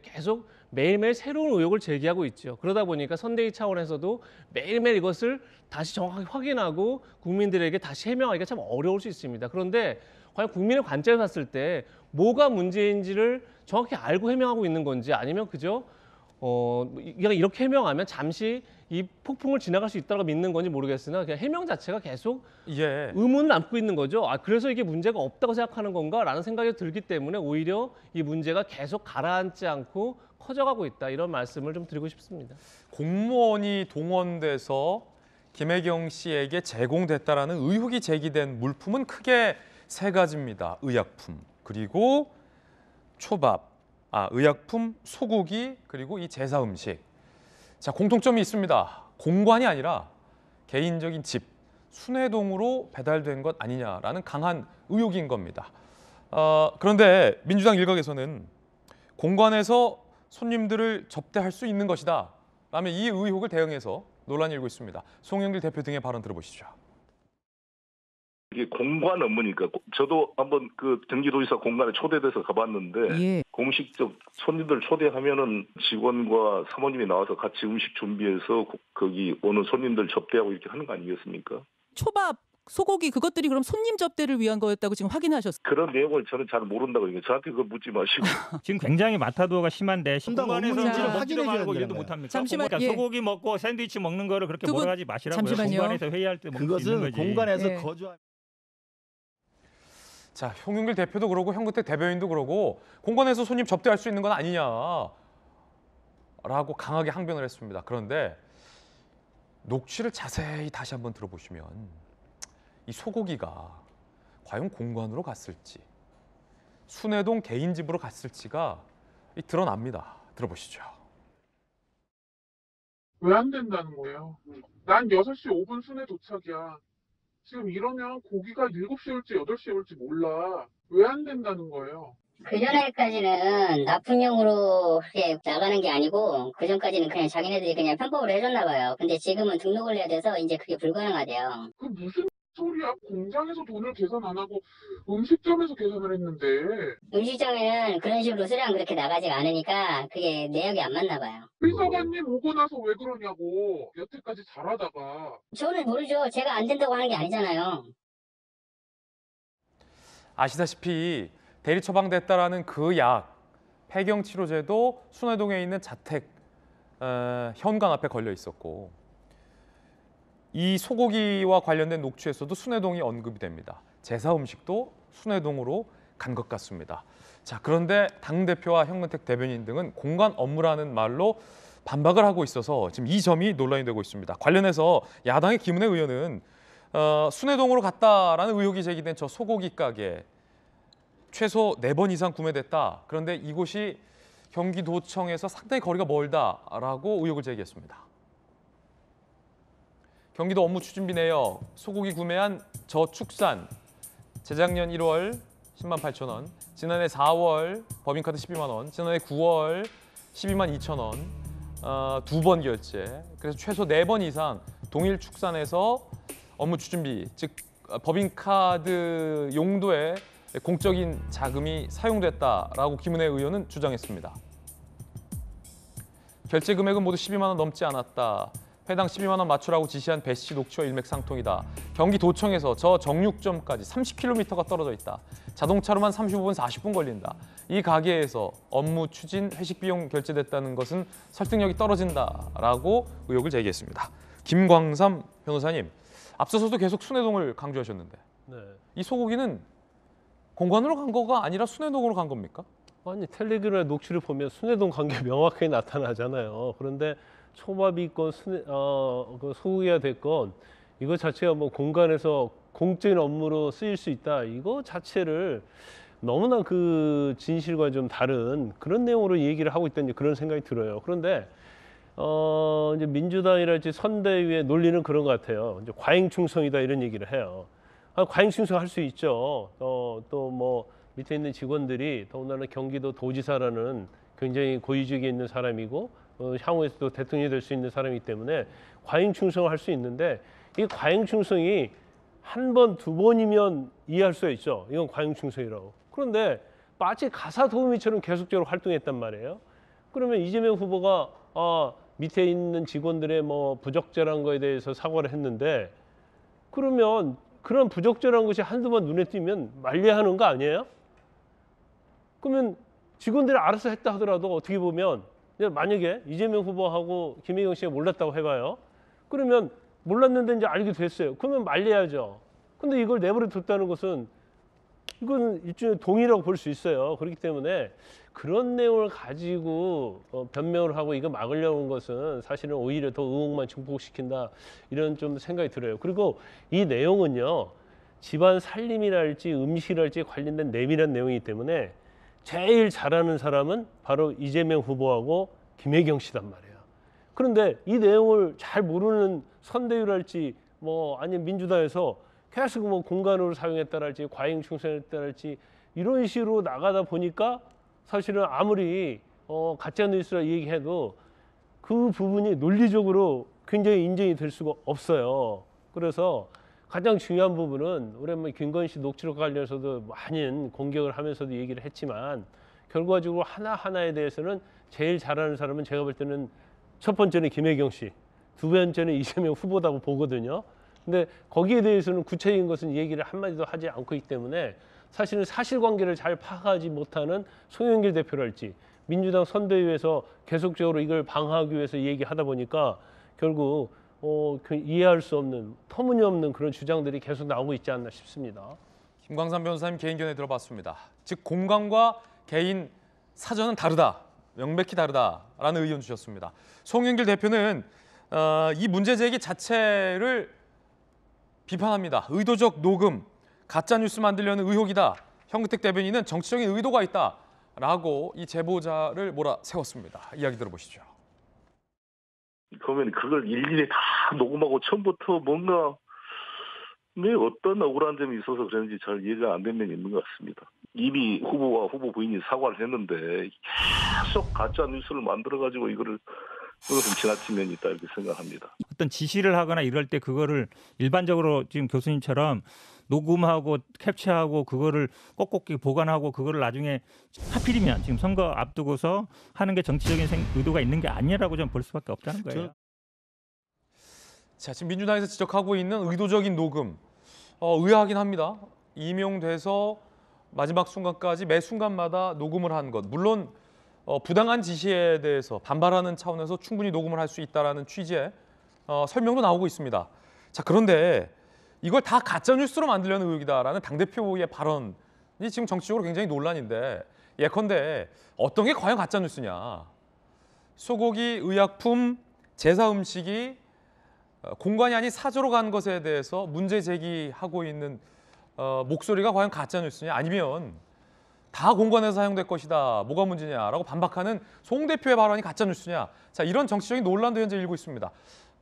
계속 매일매일 새로운 의혹을 제기하고 있죠. 그러다 보니까 선대위 차원에서도 매일매일 이것을 다시 정확하게 확인하고 국민들에게 다시 해명하기가 참 어려울 수 있습니다. 그런데 과연 국민의 관점에서 봤을 때 뭐가 문제인지를 정확히 알고 해명하고 있는 건지 아니면 그저 이렇게 해명하면 잠시 이 폭풍을 지나갈 수 있다고 믿는 건지 모르겠으나 그냥 해명 자체가 계속 의문을 남고 있는 거죠. 그래서 이게 문제가 없다고 생각하는 건가라는 생각이 들기 때문에 오히려 이 문제가 계속 가라앉지 않고 커져가고 있다. 이런 말씀을 좀 드리고 싶습니다. 공무원이 동원돼서 김혜경 씨에게 제공됐다라는 의혹이 제기된 물품은 크게 세 가지입니다. 의약품, 그리고 초밥, 의약품, 소고기, 그리고 이 제사 음식. 자, 공통점이 있습니다. 공관이 아니라 개인적인 집, 순회동으로 배달된 것 아니냐라는 강한 의혹인 겁니다. 그런데 민주당 일각에서는 공관에서 손님들을 접대할 수 있는 것이다 라며 이 의혹을 대응해서 논란이 일고 있습니다. 송영길 대표 등의 발언 들어보시죠. 이게 공관 업무니까 저도 한번 그 경기도지사 공관에 초대돼서 가봤는데 공식적 손님들 초대하면은 직원과 사모님이 나와서 같이 음식 준비해서 거기 오는 손님들 접대하고 이렇게 하는 거 아니겠습니까? 초밥, 소고기 그것들이 그럼 손님 접대를 위한 거였다고 지금 확인하셨어요? 그런 내용을 저는 잘 모른다고 그러니까 저한테 그거 묻지 마시고. 지금 굉장히 마타도가 심한데 공관에서 먹지도 말고 일도 못합니까? 잠시만, 그러니까 소고기 먹고 샌드위치 먹는 거를 그렇게 몰아가지 마시라고요. 잠시만요. 공관에서 회의할 때 먹는 거지. 그것은 공관에서 거주한. 자, 홍윤길 대표도 그러고 현근택 대변인도 그러고 공관에서 손님 접대할 수 있는 건 아니냐라고 강하게 항변을 했습니다. 그런데 녹취를 자세히 다시 한번 들어보시면 이 소고기가 과연 공관으로 갔을지 순회동 개인 집으로 갔을지가 드러납니다. 들어보시죠. 왜 안 된다는 거예요? 난 6시 5분 순회 도착이야. 지금 이러면 고기가 7시에 올지 8시에 올지 몰라. 왜 안 된다는 거예요? 그전에까지는 납품용으로 그렇게 나가는 게 아니고 그전까지는 그냥 자기네들이 그냥 편법으로 해줬나 봐요. 근데 지금은 등록을 해야 돼서 이제 그게 불가능하대요. 그 무슨 소리야? 공장에서 돈을 계산 안 하고 음식점에서 계산을 했는데. 음식점에는 그런 식으로 수량 그렇게 나가지가 않으니까 그게 내역이 안 맞나 봐요. 비서관님 오고 나서 왜 그러냐고. 여태까지 잘하다가. 저는 모르죠. 제가 안 된다고 하는 게 아니잖아요. 아시다시피 대리 처방됐다라는 그 약, 폐경치료제도 순회동에 있는 자택 현관 앞에 걸려 있었고 이 소고기와 관련된 녹취에서도 순회동이 언급이 됩니다. 제사 음식도 순회동으로 간 것 같습니다. 자, 그런데 당대표와 현근택 대변인 등은 공관 업무라는 말로 반박을 하고 있어서 지금 이 점이 논란이 되고 있습니다. 관련해서 야당의 김은혜 의원은 순회동으로 갔다라는 의혹이 제기된 저 소고기 가게 최소 4번 이상 구매됐다. 그런데 이곳이 경기도청에서 상당히 거리가 멀다라고 의혹을 제기했습니다. 경기도 업무추진비 내역, 소고기 구매한 저축산, 재작년 1월 10만 8천 원, 지난해 4월 법인카드 12만 원, 지난해 9월 12만 2천 원, 2번 결제. 그래서 최소 4번 이상 동일 축산에서 업무추진비, 즉 법인카드 용도에 공적인 자금이 사용됐다라고 김은혜 의원은 주장했습니다. 결제 금액은 모두 12만 원 넘지 않았다. 해당 12만 원 맞추라고 지시한 배 씨 녹취와 일맥상통이다. 경기도청에서 저 정육점까지 30km가 떨어져 있다. 자동차로만 35분, 40분 걸린다. 이 가게에서 업무 추진, 회식 비용 결제됐다는 것은 설득력이 떨어진다라고 의혹을 제기했습니다. 김광삼 변호사님, 앞서서도 계속 순회동을 강조하셨는데 이 소고기는 공관으로 간 거가 아니라 순회동으로 간 겁니까? 아니, 텔레그램 녹취를 보면 순회동 간 게 명확하게 나타나잖아요. 그런데 초밥이 있건 그 소고기가 됐건 이거 자체가 뭐 공간에서 공적인 업무로 쓰일 수 있다. 이거 자체를 너무나 그 진실과 좀 다른 그런 내용으로 얘기를 하고 있다는 그런 생각이 들어요. 그런데 이제 민주당이랄지 선대위의 논리는 그런 것 같아요. 이제 과잉충성이다 이런 얘기를 해요. 과잉충성 할 수 있죠. 또 뭐 밑에 있는 직원들이 더군다나 경기도 도지사라는 굉장히 고위직에 있는 사람이고 향후에서도 대통령이 될 수 있는 사람이기 때문에 과잉충성을 할 수 있는데 이 과잉충성이 한 번, 두 번이면 이해할 수 있죠. 이건 과잉충성이라고. 그런데 마치 가사 도우미처럼 계속적으로 활동했단 말이에요. 그러면 이재명 후보가 밑에 있는 직원들의 뭐 부적절한 거에 대해서 사과를 했는데 그러면 그런 부적절한 것이 한두 번 눈에 띄면 만리하는 거 아니에요? 그러면 직원들이 알아서 했다 하더라도 어떻게 보면 만약에 이재명 후보하고 김혜경 씨가 몰랐다고 해봐요. 그러면 몰랐는데 이제 알게 됐어요. 그러면 말려야죠. 근데 이걸 내버려 뒀다는 것은 이건 일종의 동의라고 볼 수 있어요. 그렇기 때문에 그런 내용을 가지고 변명을 하고 이거 막으려고 한 것은 사실은 오히려 더 의혹만 증폭시킨다 이런 좀 생각이 들어요. 그리고 이 내용은요. 집안 살림이랄지 음식이랄지 관련된 내밀한 내용이기 때문에 제일 잘하는 사람은 바로 이재명 후보하고 김혜경 씨단 말이에요. 그런데 이 내용을 잘 모르는 선대위랄지 뭐 아니면 민주당에서 계속 뭐 공간으로 사용했다랄지 과잉 충성했다랄지 이런 식으로 나가다 보니까 사실은 아무리 가짜 뉴스라 얘기해도 그 부분이 논리적으로 굉장히 인정이 될 수가 없어요. 그래서 가장 중요한 부분은 오랜만에 김건희 씨 녹취록 관련해서도 많은 공격을 하면서도 얘기를 했지만 결과적으로 하나하나에 대해서는 제일 잘하는 사람은 제가 볼 때는 첫 번째는 김혜경 씨, 두 번째는 이재명 후보다고 보거든요. 근데 거기에 대해서는 구체적인 것은 얘기를 한마디도 하지 않고 있기 때문에 사실은 사실관계를 잘 파악하지 못하는 송영길 대표랄지 민주당 선대위에서 계속적으로 이걸 방어하기 위해서 얘기하다 보니까 결국 이해할 수 없는 터무니없는 그런 주장들이 계속 나오고 있지 않나 싶습니다. 김광삼 변호사님 개인 견해 들어봤습니다. 즉 공간과 개인 사전은 다르다, 명백히 다르다라는 의견 주셨습니다. 송영길 대표는 이 문제 제기 자체를 비판합니다. 의도적 녹음, 가짜 뉴스 만들려는 의혹이다. 현근택 대변인은 정치적인 의도가 있다라고 이 제보자를 몰아세웠습니다. 이야기 들어보시죠. 그러면 그걸 일일이 다 녹음하고 처음부터 뭔가 어떤 억울한 점이 있어서 그런지 잘 이해가 안 되는 면이 있는 것 같습니다. 이미 후보와 후보 부인이 사과를 했는데 계속 가짜 뉴스를 만들어가지고 이것은 지나친 면이 있다 이렇게 생각합니다. 어떤 지시를 하거나 이럴 때 그거를 일반적으로 지금 교수님처럼 녹음하고 캡처하고 그거를 꼭꼭 보관하고 그거를 나중에 하필이면 지금 선거 앞두고서 하는 게 정치적인 의도가 있는 게 아니라고 좀 볼 수밖에 없다는 거예요. 자, 지금 민주당에서 지적하고 있는 의도적인 녹음, 의아하긴 합니다. 임용돼서 마지막 순간까지 매 순간마다 녹음을 한 것. 물론 부당한 지시에 대해서 반발하는 차원에서 충분히 녹음을 할 수 있다는 취지의 설명도 나오고 있습니다. 자, 그런데 이걸 다 가짜뉴스로 만들려는 의혹이다라는 당대표의 발언이 지금 정치적으로 굉장히 논란인데 예컨대 어떤 게 과연 가짜뉴스냐. 소고기, 의약품, 제사 음식이 공관이 아닌 사저로 간 것에 대해서 문제 제기하고 있는 목소리가 과연 가짜뉴스냐 아니면 다 공관에서 사용될 것이다. 뭐가 문제냐라고 반박하는 송 대표의 발언이 가짜뉴스냐. 자, 이런 정치적인 논란도 현재 일고 있습니다.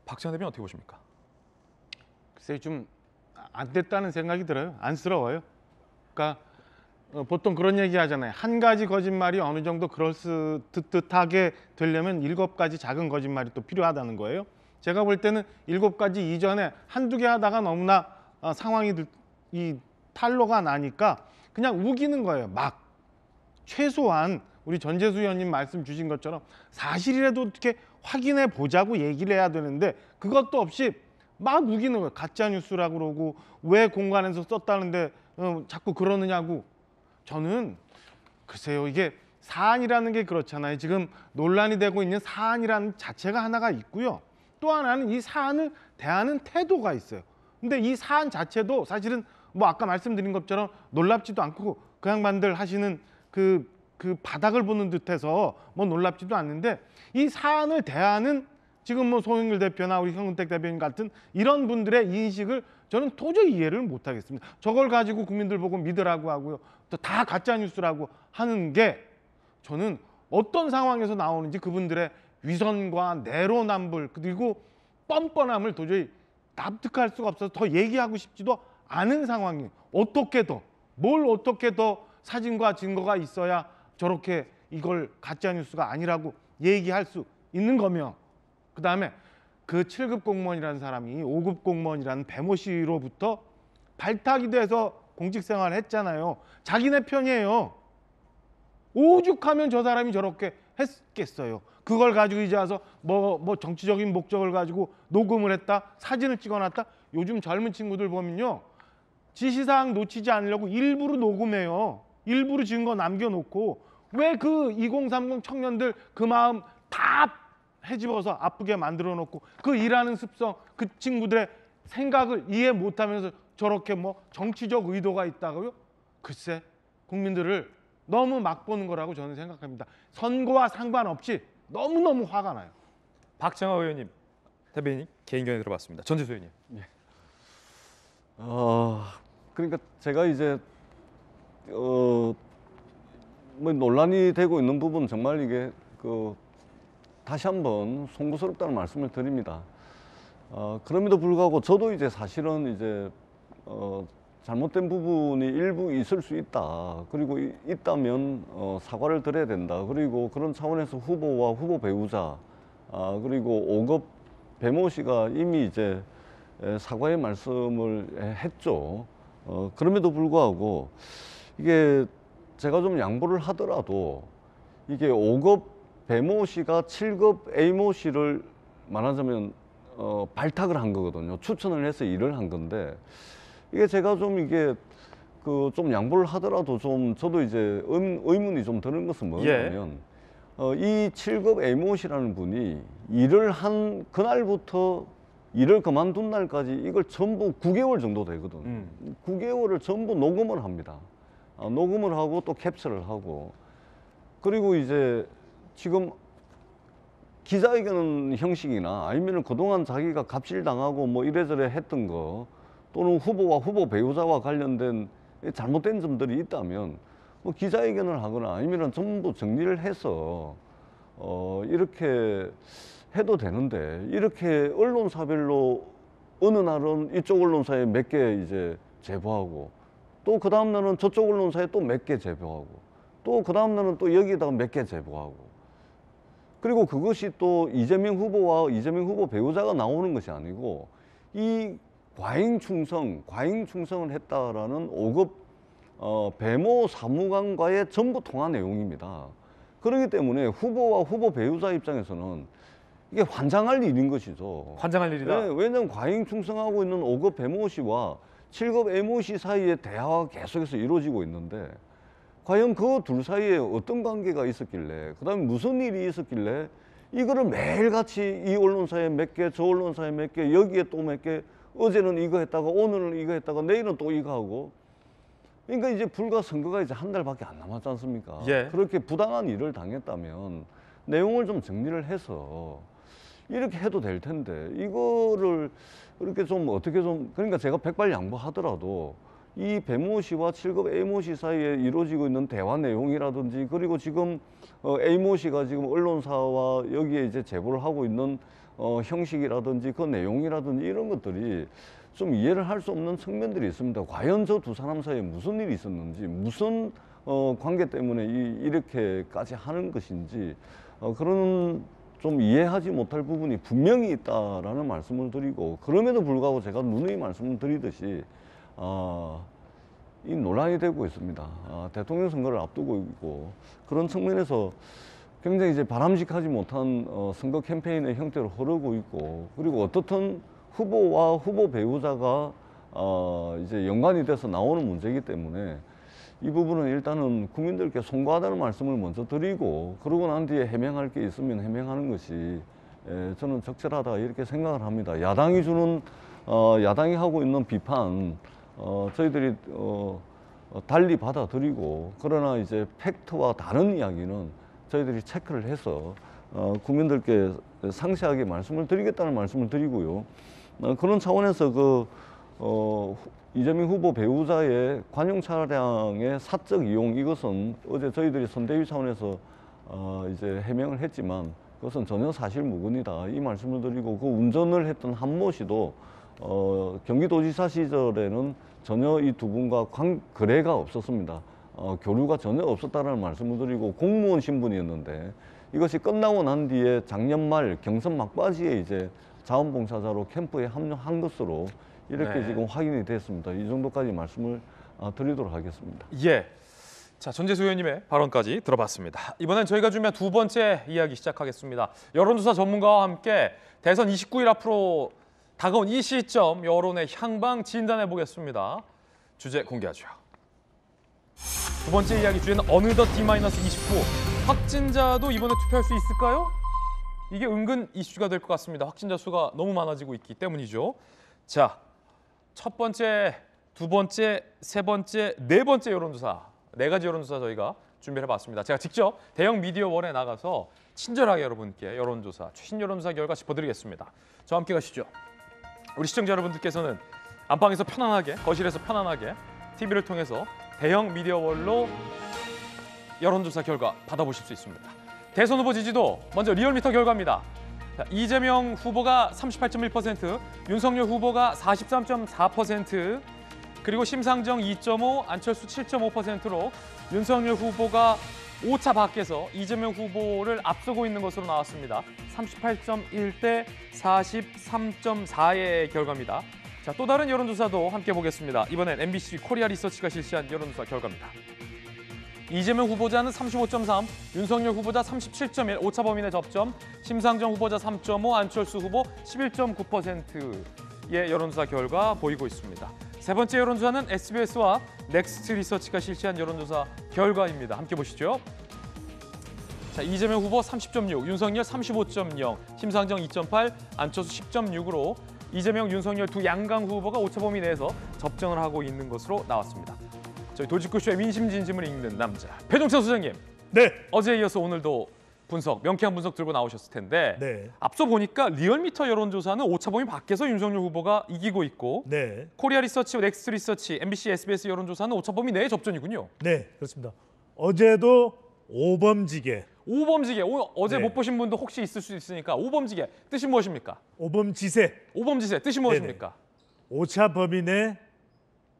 박지원 대표는 어떻게 보십니까? 글쎄 좀 안 됐다는 생각이 들어요. 안쓰러워요. 그러니까 보통 그런 얘기 하잖아요. 한 가지 거짓말이 어느 정도 그럴듯하게 되려면 7가지 작은 거짓말이 또 필요하다는 거예요. 제가 볼 때는 7가지 이전에 한두 개 하다가 너무나 상황이 이 탄로가 나니까 그냥 우기는 거예요. 막 최소한 우리 전재수 의원님 말씀 주신 것처럼 사실이라도 어떻게 확인해 보자고 얘기를 해야 되는데 그것도 없이 막 우기는 거예요. 가짜 뉴스라고 그러고 왜 공관에서 썼다는데 자꾸 그러느냐고. 저는 글쎄요, 이게 사안이라는 게 그렇잖아요. 지금 논란이 되고 있는 사안이라는 자체가 하나가 있고요. 또 하나는 이 사안을 대하는 태도가 있어요. 근데 이 사안 자체도 사실은 뭐 아까 말씀드린 것처럼 놀랍지도 않고 그 양반들 하시는 그 바닥을 보는 듯해서 뭐 놀랍지도 않는데 이 사안을 대하는 지금 뭐 송영길 대표나 우리 현근택 대표님 같은 이런 분들의 인식을 저는 도저히 이해를 못하겠습니다. 저걸 가지고 국민들 보고 믿으라고 하고요. 또 다 가짜 뉴스라고 하는 게 저는 어떤 상황에서 나오는지 그분들의 위선과 내로남불 그리고 뻔뻔함을 도저히 납득할 수가 없어서 더 얘기하고 싶지도 않은 상황이에요. 뭘 어떻게 더 사진과 증거가 있어야 저렇게 이걸 가짜 뉴스가 아니라고 얘기할 수 있는 거며, 그다음에 그 7급 공무원이라는 사람이 5급 공무원이라는 배모 씨로부터 발탁이 돼서 공직생활을 했잖아요. 자기네 편이에요. 오죽하면 저 사람이 저렇게 했겠어요. 그걸 가지고 이제 와서 뭐 정치적인 목적을 가지고 녹음을 했다, 사진을 찍어놨다. 요즘 젊은 친구들 보면요, 지시사항 놓치지 않으려고 일부러 녹음해요. 일부러 증거 남겨놓고. 왜 그 2030 청년들 그 마음 다 헤집어서 아프게 만들어 놓고 그 일하는 습성, 그 친구들의 생각을 이해 못하면서 저렇게 뭐 정치적 의도가 있다고요? 글쎄, 국민들을 너무 막보는 거라고 저는 생각합니다. 선거와 상관없이 너무너무 화가 나요. 박정아 의원님, 대변인 개인 견해 들어봤습니다. 전재수 의원님. 그러니까 제가 이제 뭐 논란이 되고 있는 부분 정말 이게 다시 한번 송구스럽다는 말씀을 드립니다. 그럼에도 불구하고 저도 이제 사실은 이제 잘못된 부분이 일부 있을 수 있다. 그리고 있다면 사과를 드려야 된다. 그리고 그런 차원에서 후보와 후보 배우자 그리고 5급 배모 씨가 이미 이제 사과의 말씀을 했죠. 그럼에도 불구하고 이게 제가 좀 양보를 하더라도 이게 5급 배모 씨가 7급 A모 씨를 말하자면 발탁을 한 거거든요. 추천을 해서 일을 한 건데, 이게 제가 좀 이게 좀 양보를 하더라도 좀 저도 이제 의문이 좀 드는 것은 뭐냐면 이 7급 A모 씨라는 분이 일을 한 그날부터 일을 그만둔 날까지 이걸 전부 9개월 정도 되거든요. 9개월을 전부 녹음을 합니다. 녹음을 하고 또 캡처를 하고, 그리고 이제 지금 기자회견 형식이나 아니면 그동안 자기가 갑질당하고 뭐 이래저래 했던 거, 또는 후보와 후보 배우자와 관련된 잘못된 점들이 있다면 뭐 기자회견을 하거나 아니면 전부 정리를 해서 이렇게 해도 되는데, 이렇게 언론사별로 어느 날은 이쪽 언론사에 몇 개 이제 제보하고, 또 그 다음 날은 저쪽 언론사에 또 몇 개 제보하고, 또 그 다음 날은 또 여기에다가 몇 개 제보하고, 그리고 그것이 또 이재명 후보와 이재명 후보 배우자가 나오는 것이 아니고 이 과잉 충성을 했다라는 5급 배모 사무관과의 전부 통화 내용입니다. 그렇기 때문에 후보와 후보 배우자 입장에서는 이게 환장할 일인 것이죠. 환장할 일이다. 네, 왜냐하면 과잉 충성하고 있는 5급 배모 씨와 7급 A모 씨 사이에 대화가 계속해서 이루어지고 있는데, 과연 그 둘 사이에 어떤 관계가 있었길래, 그 다음에 무슨 일이 있었길래 이거를 매일같이 이 언론사에 몇 개, 저 언론사에 몇 개, 여기에 또 몇 개, 어제는 이거 했다가 오늘은 이거 했다가 내일은 또 이거 하고. 그러니까 이제 불과 선거가 이제 한 달밖에 안 남았지 않습니까? 예. 그렇게 부당한 일을 당했다면 내용을 좀 정리를 해서 이렇게 해도 될 텐데, 이거를 이렇게 좀 어떻게 좀, 그러니까 제가 백발양보하더라도 이 배모 씨와 7급 A모 씨 사이에 이루어지고 있는 대화 내용이라든지, 그리고 지금 A모 씨가 지금 언론사와 여기에 이제 제보를 하고 있는 형식이라든지 그 내용이라든지 이런 것들이 좀 이해를 할 수 없는 측면들이 있습니다. 과연 저 두 사람 사이에 무슨 일이 있었는지, 무슨 관계 때문에 이렇게까지 하는 것인지, 그런 좀 이해하지 못할 부분이 분명히 있다라는 말씀을 드리고, 그럼에도 불구하고 제가 누누이 말씀을 드리듯이 이 논란이 되고 있습니다. 대통령 선거를 앞두고 있고, 그런 측면에서 굉장히 이제 바람직하지 못한 선거 캠페인의 형태로 흐르고 있고, 그리고 어떻든 후보와 후보 배우자가 이제 연관이 돼서 나오는 문제이기 때문에 이 부분은 일단은 국민들께 송구하다는 말씀을 먼저 드리고, 그러고 난 뒤에 해명할 게 있으면 해명하는 것이 저는 적절하다 이렇게 생각을 합니다. 야당이 주는 야당이 하고 있는 비판 저희들이 달리 받아들이고, 그러나 이제 팩트와 다른 이야기는 저희들이 체크를 해서 국민들께 상세하게 말씀을 드리겠다는 말씀을 드리고요. 그런 차원에서 이재명 후보 배우자의 관용 차량의 사적 이용, 이것은 어제 저희들이 선대위 차원에서 이제 해명을 했지만 그것은 전혀 사실무근이다, 이 말씀을 드리고, 그 운전을 했던 한모 씨도 경기도지사 시절에는 전혀 이 두 분과 거래가 없었습니다. 교류가 전혀 없었다는 말씀을 드리고, 공무원 신분이었는데 이것이 끝나고 난 뒤에 작년 말 경선 막바지에 이제 자원봉사자로 캠프에 합류한 것으로 이렇게 네. 지금 확인이 됐습니다. 이 정도까지 말씀을 드리도록 하겠습니다. 예. 자, 전재수 의원님의 발언까지 들어봤습니다. 이번엔 저희가 준비한 두 번째 이야기 시작하겠습니다. 여론조사 전문가와 함께 대선 29일 앞으로 다가온 이 시점 여론의 향방 진단해 보겠습니다. 주제 공개하죠. 두 번째 이야기 주제는 어느덧 D-29. 확진자도 이번에 투표할 수 있을까요? 이게 은근 이슈가 될 것 같습니다. 확진자 수가 너무 많아지고 있기 때문이죠. 자, 첫 번째, 두 번째, 세 번째, 네 번째 여론조사, 네 가지 여론조사 저희가 준비를 해봤습니다. 제가 직접 대형 미디어원에 나가서 친절하게 여러분께 여론조사, 최신 여론조사 결과 짚어드리겠습니다. 저와 함께 가시죠. 우리 시청자 여러분들께서는 안방에서 편안하게, 거실에서 편안하게 TV를 통해서 대형 미디어원로 여론조사 결과 받아보실 수 있습니다. 대선 후보 지지도 먼저 리얼미터 결과입니다. 자, 이재명 후보가 38.1%, 윤석열 후보가 43.4%, 그리고 심상정 2.5, 안철수 7.5%로 윤석열 후보가 오차 밖에서 이재명 후보를 앞서고 있는 것으로 나왔습니다. 38.1대 43.4의 결과입니다. 자, 또 다른 여론조사도 함께 보겠습니다. 이번엔 MBC 코리아 리서치가 실시한 여론조사 결과입니다. 이재명 후보자는 35.3, 윤석열 후보자 37.1, 오차 범위 내 접점, 심상정 후보자 3.5, 안철수 후보 11.9%의 여론조사 결과 보이고 있습니다. 세 번째 여론조사는 SBS와 넥스트 리서치가 실시한 여론조사 결과입니다. 함께 보시죠. 자, 이재명 후보 30.6, 윤석열 35.0, 심상정 2.8, 안철수 10.6으로 이재명, 윤석열 두 양강 후보가 오차 범위 내에서 접전을 하고 있는 것으로 나왔습니다. 저희 돌직구쇼의 민심진심을 읽는 남자 배종찬 소장님. 네. 어제에 이어서 오늘도 분석, 명쾌한 분석 들고 나오셨을 텐데 네. 앞서 보니까 리얼미터 여론조사는 오차 범위 밖에서 윤석열 후보가 이기고 있고 네. 코리아 리서치, 넥스트 리서치, MBC, SBS 여론조사는 오차 범위 내의 접전이군요. 네, 그렇습니다. 어제도 오범지게. 어제 네. 못 보신 분도 혹시 있을 수 있으니까 오범지게 뜻이 무엇입니까? 오범지세. 오범지세 뜻이 무엇입니까? 오차 범위 내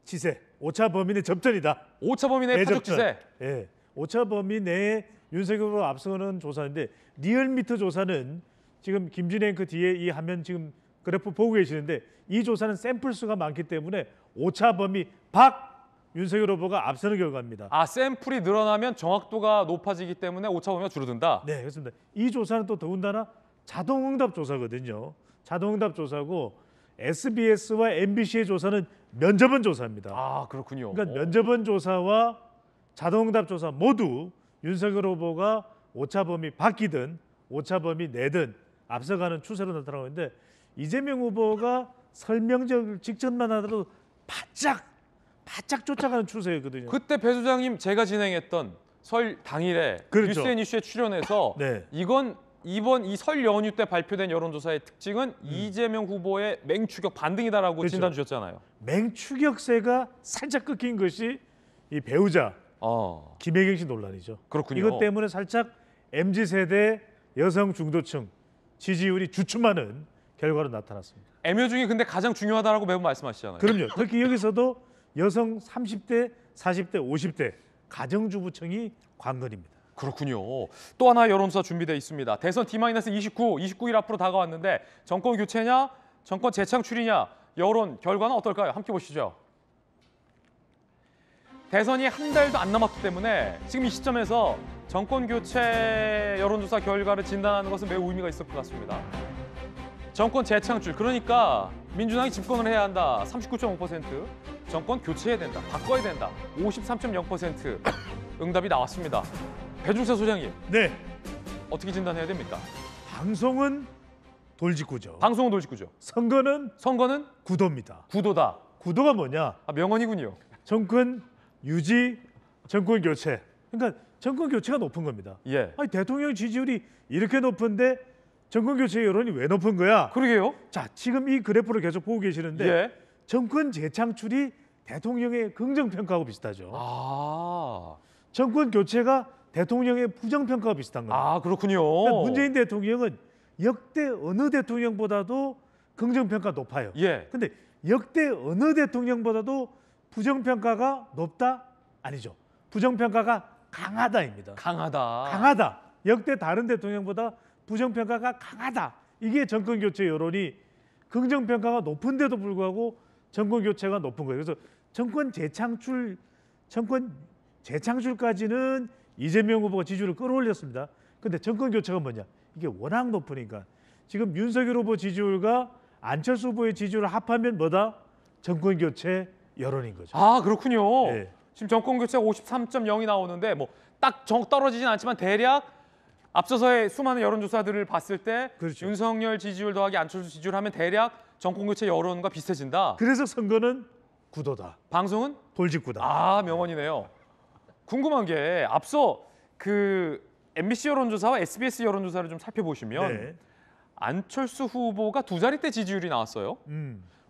지세. 오차 범위 내 접전이다. 오차 범위 내 파죽지세. 예. 오차 범위 내에 윤석열 후보가 앞서는 조사인데 리얼미터 조사는 지금 김진애 그 뒤에 이 화면 지금 그래프 보고 계시는데 이 조사는 샘플 수가 많기 때문에 오차 범위 밖 윤석열 후보가 앞서는 결과입니다. 아, 샘플이 늘어나면 정확도가 높아지기 때문에 오차 범위가 줄어든다. 네, 그렇습니다. 이 조사는 또 더군다나 자동응답 조사거든요. 자동응답 조사고 SBS와 MBC의 조사는 면접원 조사입니다. 아, 그렇군요. 그러니까 면접원 조사와 자동응답 조사 모두 윤석열 후보가 오차 범위 밖이든 오차 범위 내든 앞서가는 추세로 나타나고 있는데 이재명 후보가 설명적 직전만 하더라도 바짝 쫓아가는 추세였거든요. 그때 배 소장님 제가 진행했던 설 당일에 그렇죠. 뉴스앤이슈에 출연해서 네. 이번 이 설 연휴 때 발표된 여론조사의 특징은 이재명 후보의 맹추격 반등이다라고 그렇죠. 진단 주셨잖아요. 맹추격세가 살짝 꺾인 것이 이 배우자 김혜경 씨 논란이죠. 그렇군요. 이것 때문에 살짝 MZ세대 여성 중도층 지지율이 주춤하는 결과로 나타났습니다. 애묘 중에 근데 가장 중요하다라고 매번 말씀하시잖아요. 그럼요. 특히 여기서도 여성 30대, 40대, 50대 가정주부층이 관건입니다. 그렇군요. 또 하나 여론조사 준비되어 있습니다. 대선 D-29, 29일 앞으로 다가왔는데 정권 교체냐, 정권 재창출이냐, 여론 결과는 어떨까요? 함께 보시죠. 대선이 한 달도 안 남았기 때문에 지금 이 시점에서 정권 교체 여론조사 결과를 진단하는 것은 매우 의미가 있을 것 같습니다. 정권 재창출, 그러니까 민주당이 집권을 해야 한다. 39.5%, 정권 교체해야 된다. 바꿔야 된다. 53.0% 응답이 나왔습니다. 배종찬 소장님. 네. 어떻게 진단해야 됩니까? 방송은 돌직구죠. 방송은 돌직구죠. 선거는 구도입니다. 구도다. 구도가 뭐냐? 아, 명언이군요. 정권 유지, 정권 교체. 그러니까 정권 교체가 높은 겁니다. 예. 아니 대통령 지지율이 이렇게 높은데 정권 교체 여론이 왜 높은 거야? 그러게요. 자, 지금 이 그래프를 계속 보고 계시는데 예. 정권 재창출이 대통령의 긍정평가하고 비슷하죠. 아. 정권 교체가 대통령의 부정평가가 비슷한 겁니다. 아, 그렇군요. 그러니까 문재인 대통령은 역대 어느 대통령보다도 긍정평가 높아요. 예. 근데 역대 어느 대통령보다도 부정평가가 높다? 아니죠. 부정평가가 강하다입니다. 강하다. 강하다. 역대 다른 대통령보다 부정평가가 강하다. 이게 정권교체 여론이 긍정평가가 높은데도 불구하고 정권교체가 높은 거예요. 그래서 정권 재창출까지는 이재명 후보가 지지율을 끌어올렸습니다. 근데 정권교체가 뭐냐? 이게 워낙 높으니까 지금 윤석열 후보 지지율과 안철수 후보의 지지율을 합하면 뭐다? 정권교체 여론인 거죠. 아, 그렇군요. 네. 지금 정권 교체가 53.0이 나오는데 뭐 딱 떨어지진 않지만 대략 앞서서의 수많은 여론조사들을 봤을 때 그렇죠. 윤석열 지지율 더하기 안철수 지지율 하면 대략 정권 교체 여론과 비슷해진다. 그래서 선거는 구도다. 방송은 돌직구다. 아, 명언이네요. 궁금한 게 앞서 그 MBC 여론조사와 SBS 여론조사를 좀 살펴보시면 네. 안철수 후보가 두 자릿대 지지율이 나왔어요.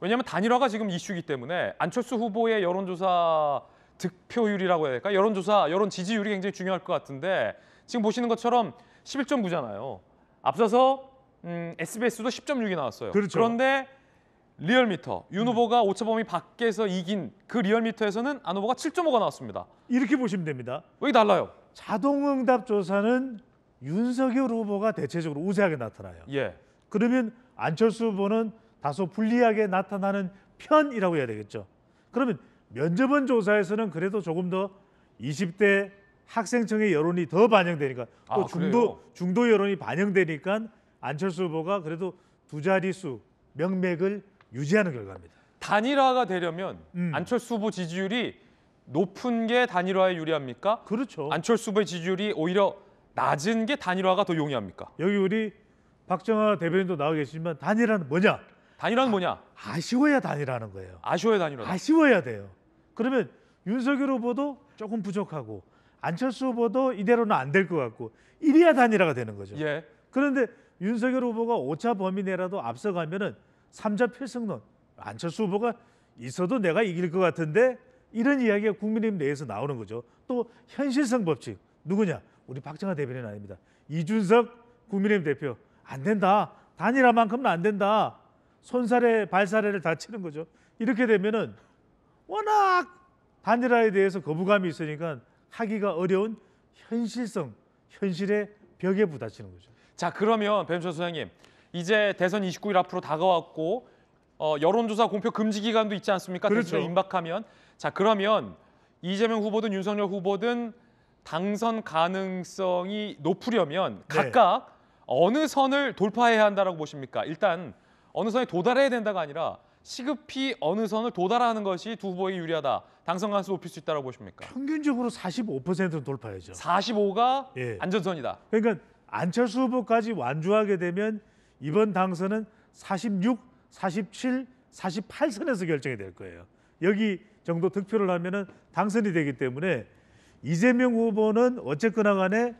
왜냐하면 단일화가 지금 이슈이기 때문에 안철수 후보의 여론조사 득표율이라고 해야 될까? 여론 지지율이 굉장히 중요할 것 같은데 지금 보시는 것처럼 11.9잖아요. 앞서서 SBS도 10.6이 나왔어요. 그렇죠. 그런데 리얼미터, 윤 후보가 오차범위 밖에서 이긴 그 리얼미터에서는 안 후보가 7.5가 나왔습니다. 이렇게 보시면 됩니다. 왜 달라요? 자동응답 조사는 윤석열 후보가 대체적으로 우세하게 나타나요. 예. 그러면 안철수 후보는 다소 불리하게 나타나는 편이라고 해야 되겠죠. 그러면 면접원 조사에서는 그래도 조금 더 20대 학생층의 여론이 더 반영되니까 또 중도 여론이 반영되니까 안철수 후보가 그래도 두 자릿수 명맥을 유지하는 결과입니다. 단일화가 되려면 안철수 후보 지지율이 높은 게 단일화에 유리합니까? 그렇죠. 안철수 후보의 지지율이 오히려 낮은 게 단일화가 더 용이합니까? 여기 우리 박정아 대변인도 나와 계시지만 단일화는 뭐냐? 단일화는 뭐냐? 아쉬워야 단일화하는 거예요. 아쉬워야 단일화. 아쉬워야 돼요. 그러면 윤석열 후보도 조금 부족하고 안철수 후보도 이대로는 안 될 것 같고 이래야 단일화가 되는 거죠. 예. 그런데 윤석열 후보가 오차 범위 내라도 앞서가면은 3자 필승론 안철수 후보가 있어도 내가 이길 것 같은데 이런 이야기가 국민의힘 내에서 나오는 거죠. 또 현실성 법칙 누구냐? 우리 박정아 대변인 아닙니다. 이준석 국민의힘 대표 안 된다. 단일화만큼은 안 된다. 손사래 발사래를 다치는 거죠. 이렇게 되면은 워낙 단일화에 대해서 거부감이 있으니까 하기가 어려운 현실의 벽에 부딪히는 거죠. 자, 그러면 배현철 소장님, 이제 대선 29일 앞으로 다가왔고 여론조사 공표 금지 기간도 있지 않습니까? 그렇죠. 대선에 임박하면. 자, 그러면 이재명 후보든 윤석열 후보든 당선 가능성이 높으려면 각각 어느 선을 돌파해야 한다고 보십니까? 일단 어느 선에 도달해야 된다가 아니라 시급히 어느 선을 도달하는 것이 두 후보에게 유리하다. 당선 가능성 높일 수 있다고 보십니까? 평균적으로 45%는 돌파해야죠. 45가 예. 안전선이다. 그러니까 안철수 후보까지 완주하게 되면 이번 당선은 46, 47, 48선에서 결정이 될 거예요. 여기 정도 득표를 하면은 당선이 되기 때문에 이재명 후보는 어쨌거나 간에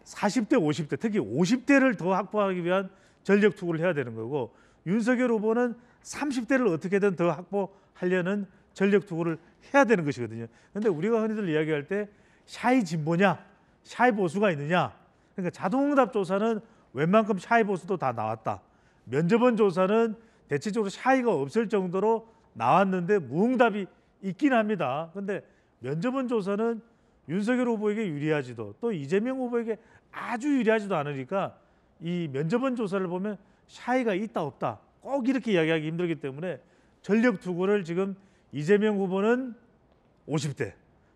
40대, 50대, 특히 50대를 더 확보하기 위한 전력 투구를 해야 되는 거고 윤석열 후보는 30대를 어떻게든 더 확보하려는 전력 투구를 해야 되는 것이거든요. 그런데 우리가 흔히들 이야기할 때 샤이 진보냐, 샤이 보수가 있느냐. 그러니까 자동응답 조사는 웬만큼 샤이 보수도 다 나왔다. 면접원 조사는 대체적으로 샤이가 없을 정도로 나왔는데 무응답이 있긴 합니다. 그런데 면접원 조사는 윤석열 후보에게 유리하지도 또 이재명 후보에게 아주 유리하지도 않으니까 이 면접원 조사를 보면 샤이가 있다 없다 꼭 이렇게 이야기하기 힘들기 때문에 전력 투구를 지금 이재명 후보는 50대,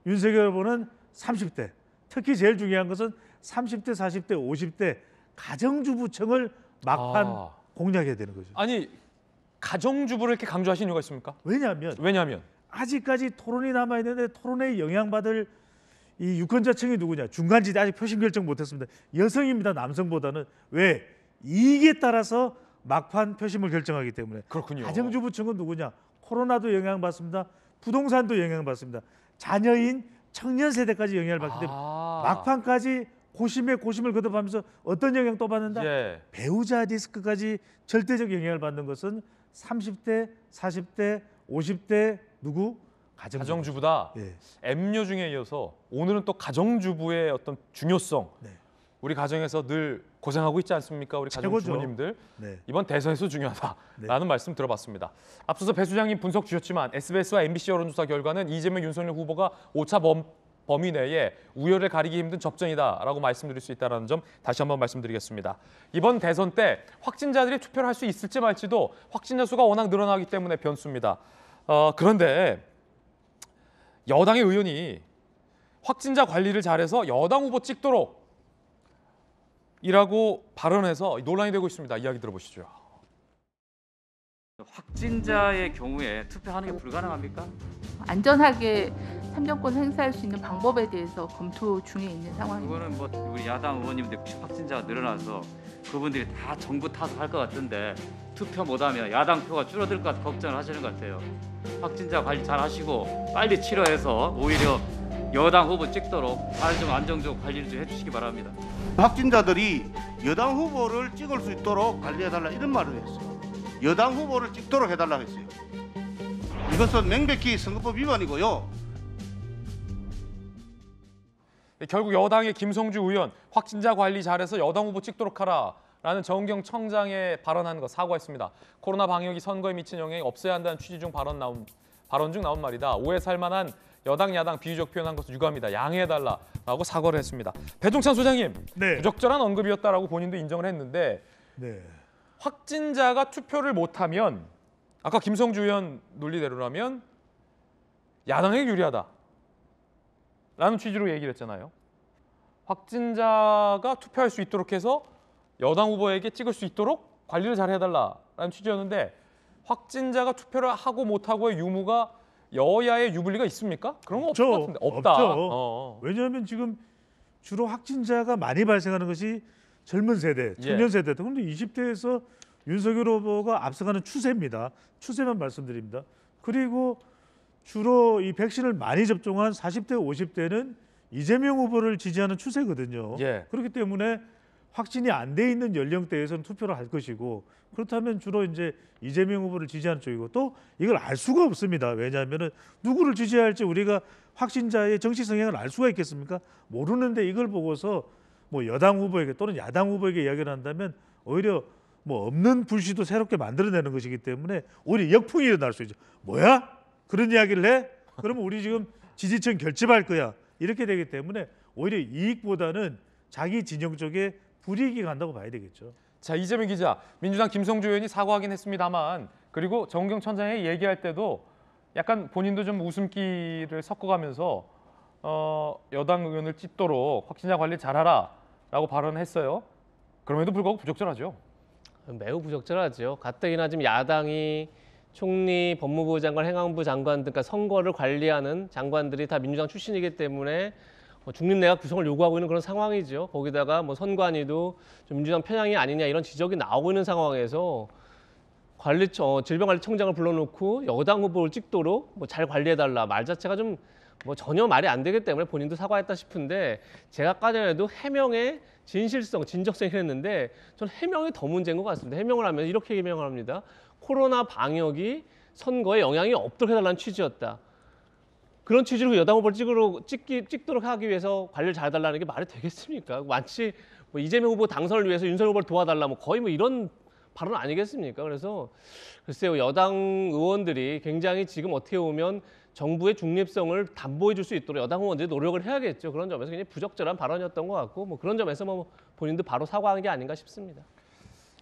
윤석열 후보는 30대, 특히 제일 중요한 것은 30대, 40대, 50대 가정주부층을 막판 공략해야 되는 거죠. 아니, 가정주부를 이렇게 강조하신 이유가 있습니까? 왜냐하면 아직까지 토론이 남아있는데 토론에 영향받을 이 유권자층이 누구냐? 중간지대 아직 표심 결정 못했습니다. 여성입니다. 남성보다는. 왜? 이익에 따라서 막판 표심을 결정하기 때문에. 그렇군요. 가정주부층은 누구냐? 코로나도 영향받습니다. 부동산도 영향받습니다. 자녀인 청년 세대까지 영향을 받기 때문에 막판까지 고심에 고심을 거듭하면서 어떤 영향 또 받는다? 예. 배우자 리스크까지 절대적 영향을 받는 것은 30대, 40대, 50대 누구? 가정주부다. 예. M녀 중에 이어서 오늘은 또 가정주부의 어떤 중요성. 네. 우리 가정에서 늘 고생하고 있지 않습니까? 우리 최고죠. 가정주부님들. 네. 이번 대선에서 중요하다라는 네. 말씀 들어봤습니다. 앞서서 배 수장님 분석 주셨지만 SBS와 MBC 여론조사 결과는 이재명, 윤석열 후보가 5차 범위 내에 우열을 가리기 힘든 접전이다라고 말씀드릴 수 있다는 점 다시 한번 말씀드리겠습니다. 이번 대선 때 확진자들이 투표를 할 수 있을지 말지도 확진자 수가 워낙 늘어나기 때문에 변수입니다. 그런데 여당의 의원이 확진자 관리를 잘해서 여당 후보 찍도록 이라고 발언해서 논란이 되고 있습니다. 이야기 들어보시죠. 확진자의 경우에 투표하는 게 불가능합니까? 안전하게 참정권 행사할 수 있는 방법에 대해서 검토 중에 있는 상황입니다. 그거는 뭐 우리 야당 의원님들 확진자가 늘어나서 그분들이 다 정부 탓할 것 같은데 투표 못하면 야당 표가 줄어들 것 같아 걱정을 하시는 것 같아요. 확진자 관리 잘 하시고 빨리 치료해서 오히려 여당 후보 찍도록 좀 안정적 관리를 좀 해주시기 바랍니다. 확진자들이 여당 후보를 찍을 수 있도록 관리해달라 이런 말을 했어요. 여당 후보를 찍도록 해달라고 했어요. 이것은 명백히 선거법 위반이고요. 결국 여당의 김성주 의원 확진자 관리 잘해서 여당 후보 찍도록 하라라는 정경 청장의 발언한 거 사과했습니다. 코로나 방역이 선거에 미친 영향이 없어야 한다는 취지 중 발언 중 나온 말이다. 오해 살 만한 여당 야당 비유적 표현한 것은 유감이다. 양해해달라라고 사과를 했습니다. 배종찬 소장님, 네. 부적절한 언급이었다라고 본인도 인정을 했는데 네. 확진자가 투표를 못하면 아까 김성주 의원 논리대로라면 야당에게 유리하다라는 취지로 얘기를 했잖아요. 확진자가 투표할 수 있도록 해서 여당 후보에게 찍을 수 있도록 관리를 잘 해달라라는 취지였는데 확진자가 투표를 하고 못하고의 유무가 여야의 유불리가 있습니까? 그런 거 없을 것 같은데. 없다. 없죠. 왜냐하면 지금 주로 확진자가 많이 발생하는 것이 젊은 세대, 청년 세대. 그런데 20대에서 윤석열 후보가 앞서가는 추세입니다. 추세만 말씀드립니다. 그리고 주로 이 백신을 많이 접종한 40대, 50대는 이재명 후보를 지지하는 추세거든요. 그렇기 때문에 확진이 안 돼 있는 연령대에서는 투표를 할 것이고 그렇다면 주로 이제 이재명 후보를 지지하는 쪽이고 또 이걸 알 수가 없습니다. 왜냐하면 누구를 지지할지 우리가 확진자의 정치 성향을 알 수가 있겠습니까? 모르는데 이걸 보고서 뭐 여당 후보에게 또는 야당 후보에게 이야기를 한다면 오히려 뭐 없는 불씨도 새롭게 만들어내는 것이기 때문에 오히려 역풍이 일어날 수 있죠. 뭐야? 그런 이야기를 해? 그러면 우리 지금 지지층 결집할 거야. 이렇게 되기 때문에 오히려 이익보다는 자기 진영 쪽에 불이익이 간다고 봐야 되겠죠. 자, 이재명 기자, 민주당 김성주 의원이 사과하긴 했습니다만 그리고 정경 천장이 얘기할 때도 약간 본인도 좀 웃음기를 섞어가면서 여당 의원을 찢도록 확진자 관리 잘하라라고 발언했어요. 그럼에도 불구하고 부적절하죠. 매우 부적절하죠. 가뜩이나 지금 야당이 총리, 법무부 장관, 행안부 장관 등 선거를 관리하는 장관들이 다 민주당 출신이기 때문에 중립내각 구성을 요구하고 있는 그런 상황이죠. 거기다가 뭐 선관위도 좀 민주당 편향이 아니냐 이런 지적이 나오고 있는 상황에서 질병관리청장을 불러놓고 여당 후보를 찍도록 뭐 잘 관리해달라 말 자체가 좀 뭐 전혀 말이 안 되기 때문에 본인도 사과했다 싶은데 제가 아까 전에도 해명의 진실성, 진정성이 했는데 전 해명이 더 문제인 것 같습니다. 해명을 하면 이렇게 해명을 합니다. 코로나 방역이 선거에 영향이 없도록 해달라는 취지였다. 그런 취지로 여당 후보를 찍도록 하기 위해서 관리를 잘해달라는 게 말이 되겠습니까? 마치 뭐 이재명 후보 당선을 위해서 윤석열 후보를 도와달라 뭐 거의 뭐 이런 발언 아니겠습니까? 그래서 글쎄요, 여당 의원들이 굉장히 지금 어떻게 보면 정부의 중립성을 담보해 줄 수 있도록 여당 의원들이 노력을 해야겠죠. 그런 점에서 굉장히 부적절한 발언이었던 것 같고 뭐 그런 점에서 뭐 본인도 바로 사과하는 게 아닌가 싶습니다.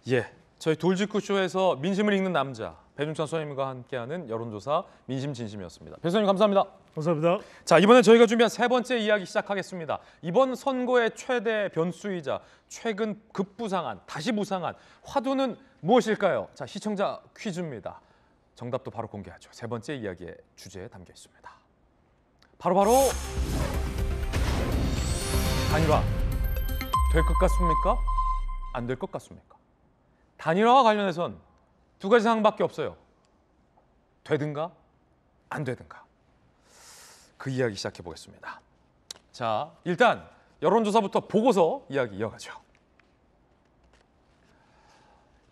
예, 저희 돌직구쇼에서 민심을 읽는 남자 배종찬 소장님과 함께하는 여론조사 민심진심이었습니다. 배 소장님 감사합니다. 감사합니다. 자, 이번엔 저희가 준비한 세 번째 이야기 시작하겠습니다. 이번 선거의 최대 변수이자 최근 급부상한, 다시 부상한 화두는 무엇일까요? 자, 시청자 퀴즈입니다. 정답도 바로 공개하죠. 세 번째 이야기의 주제에 담겨 있습니다. 바로 단일화 될 것 같습니까? 안 될 것 같습니까? 단일화와 관련해선 두 가지 상황밖에 없어요. 되든가 안 되든가. 그 이야기 시작해 보겠습니다. 자, 일단 여론조사부터 보고서 이야기 이어가죠.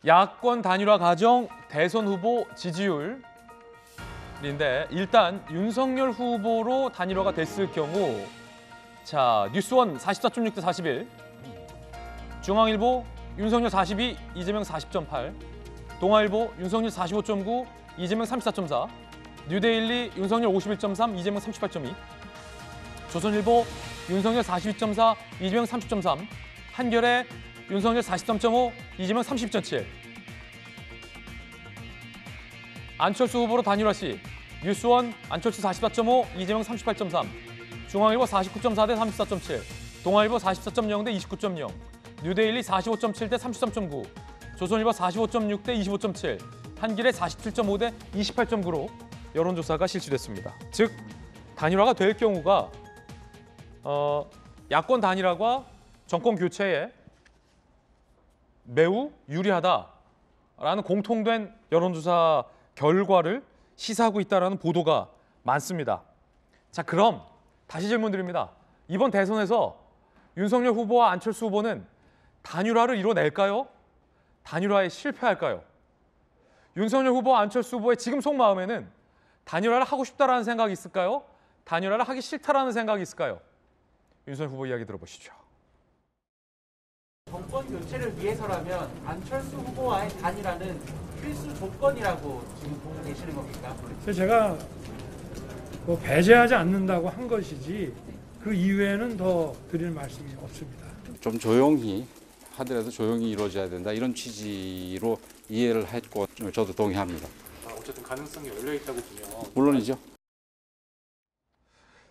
야권 단일화 가정 대선 후보 지지율인데 일단 윤석열 후보로 단일화가 됐을 경우 자 뉴스원 44.6 대 41, 중앙일보 윤석열 42, 이재명 40.8, 동아일보 윤석열 45.9, 이재명 34.4, 뉴데일리 윤석열 51.3, 이재명 38.2, 조선일보 윤석열 42.4, 이재명 30.3, 한겨레 윤석열 43.5, 이재명 30.7. 안철수 후보로 단일화 시 뉴스원 안철수 44.5, 이재명 38.3, 중앙일보 49.4 대 34.7, 동아일보 44.0 대 29.0, 뉴데일리 45.7 대 33.9, 조선일보 45.6 대 25.7, 한겨레 47.5 대 28.9로 여론조사가 실시됐습니다. 즉 단일화가 될 경우가 야권 단일화가 정권 교체에 매우 유리하다라는 공통된 여론조사 결과를 시사하고 있다는 보도가 많습니다. 자, 그럼 다시 질문드립니다. 이번 대선에서 윤석열 후보와 안철수 후보는 단일화를 이뤄낼까요? 단일화에 실패할까요? 윤석열 후보와 안철수 후보의 지금 속마음에는 단일화를 하고 싶다라는 생각이 있을까요? 단일화를 하기 싫다라는 생각이 있을까요? 윤석열 후보 이야기 들어보시죠. 정권 교체를 위해서라면 안철수 후보와의 단일화는 필수 조건이라고 지금 보고 계시는 겁니까? 그래서 제가 뭐 배제하지 않는다고 한 것이지 그 이외에는 더 드릴 말씀이 없습니다. 좀 조용히 하더라도 조용히 이루어져야 된다 이런 취지로 이해를 했고 저도 동의합니다. 어쨌든 가능성이 열려 있다고 보면 물론이죠.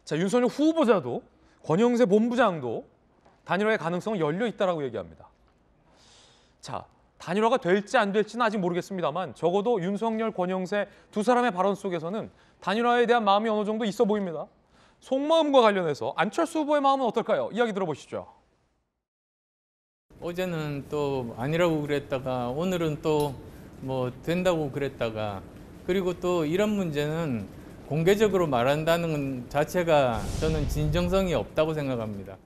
자, 윤석열 후보자도 권영세 본부장도 단일화의 가능성은 열려 있다라고 얘기합니다. 자, 단일화가 될지 안 될지는 아직 모르겠습니다만 적어도 윤석열, 권영세 두 사람의 발언 속에서는 단일화에 대한 마음이 어느 정도 있어 보입니다. 속마음과 관련해서 안철수 후보의 마음은 어떨까요? 이야기 들어보시죠. 어제는 또 아니라고 그랬다가 오늘은 또 뭐 된다고 그랬다가 그리고 또 이런 문제는 공개적으로 말한다는 자체가 저는 진정성이 없다고 생각합니다.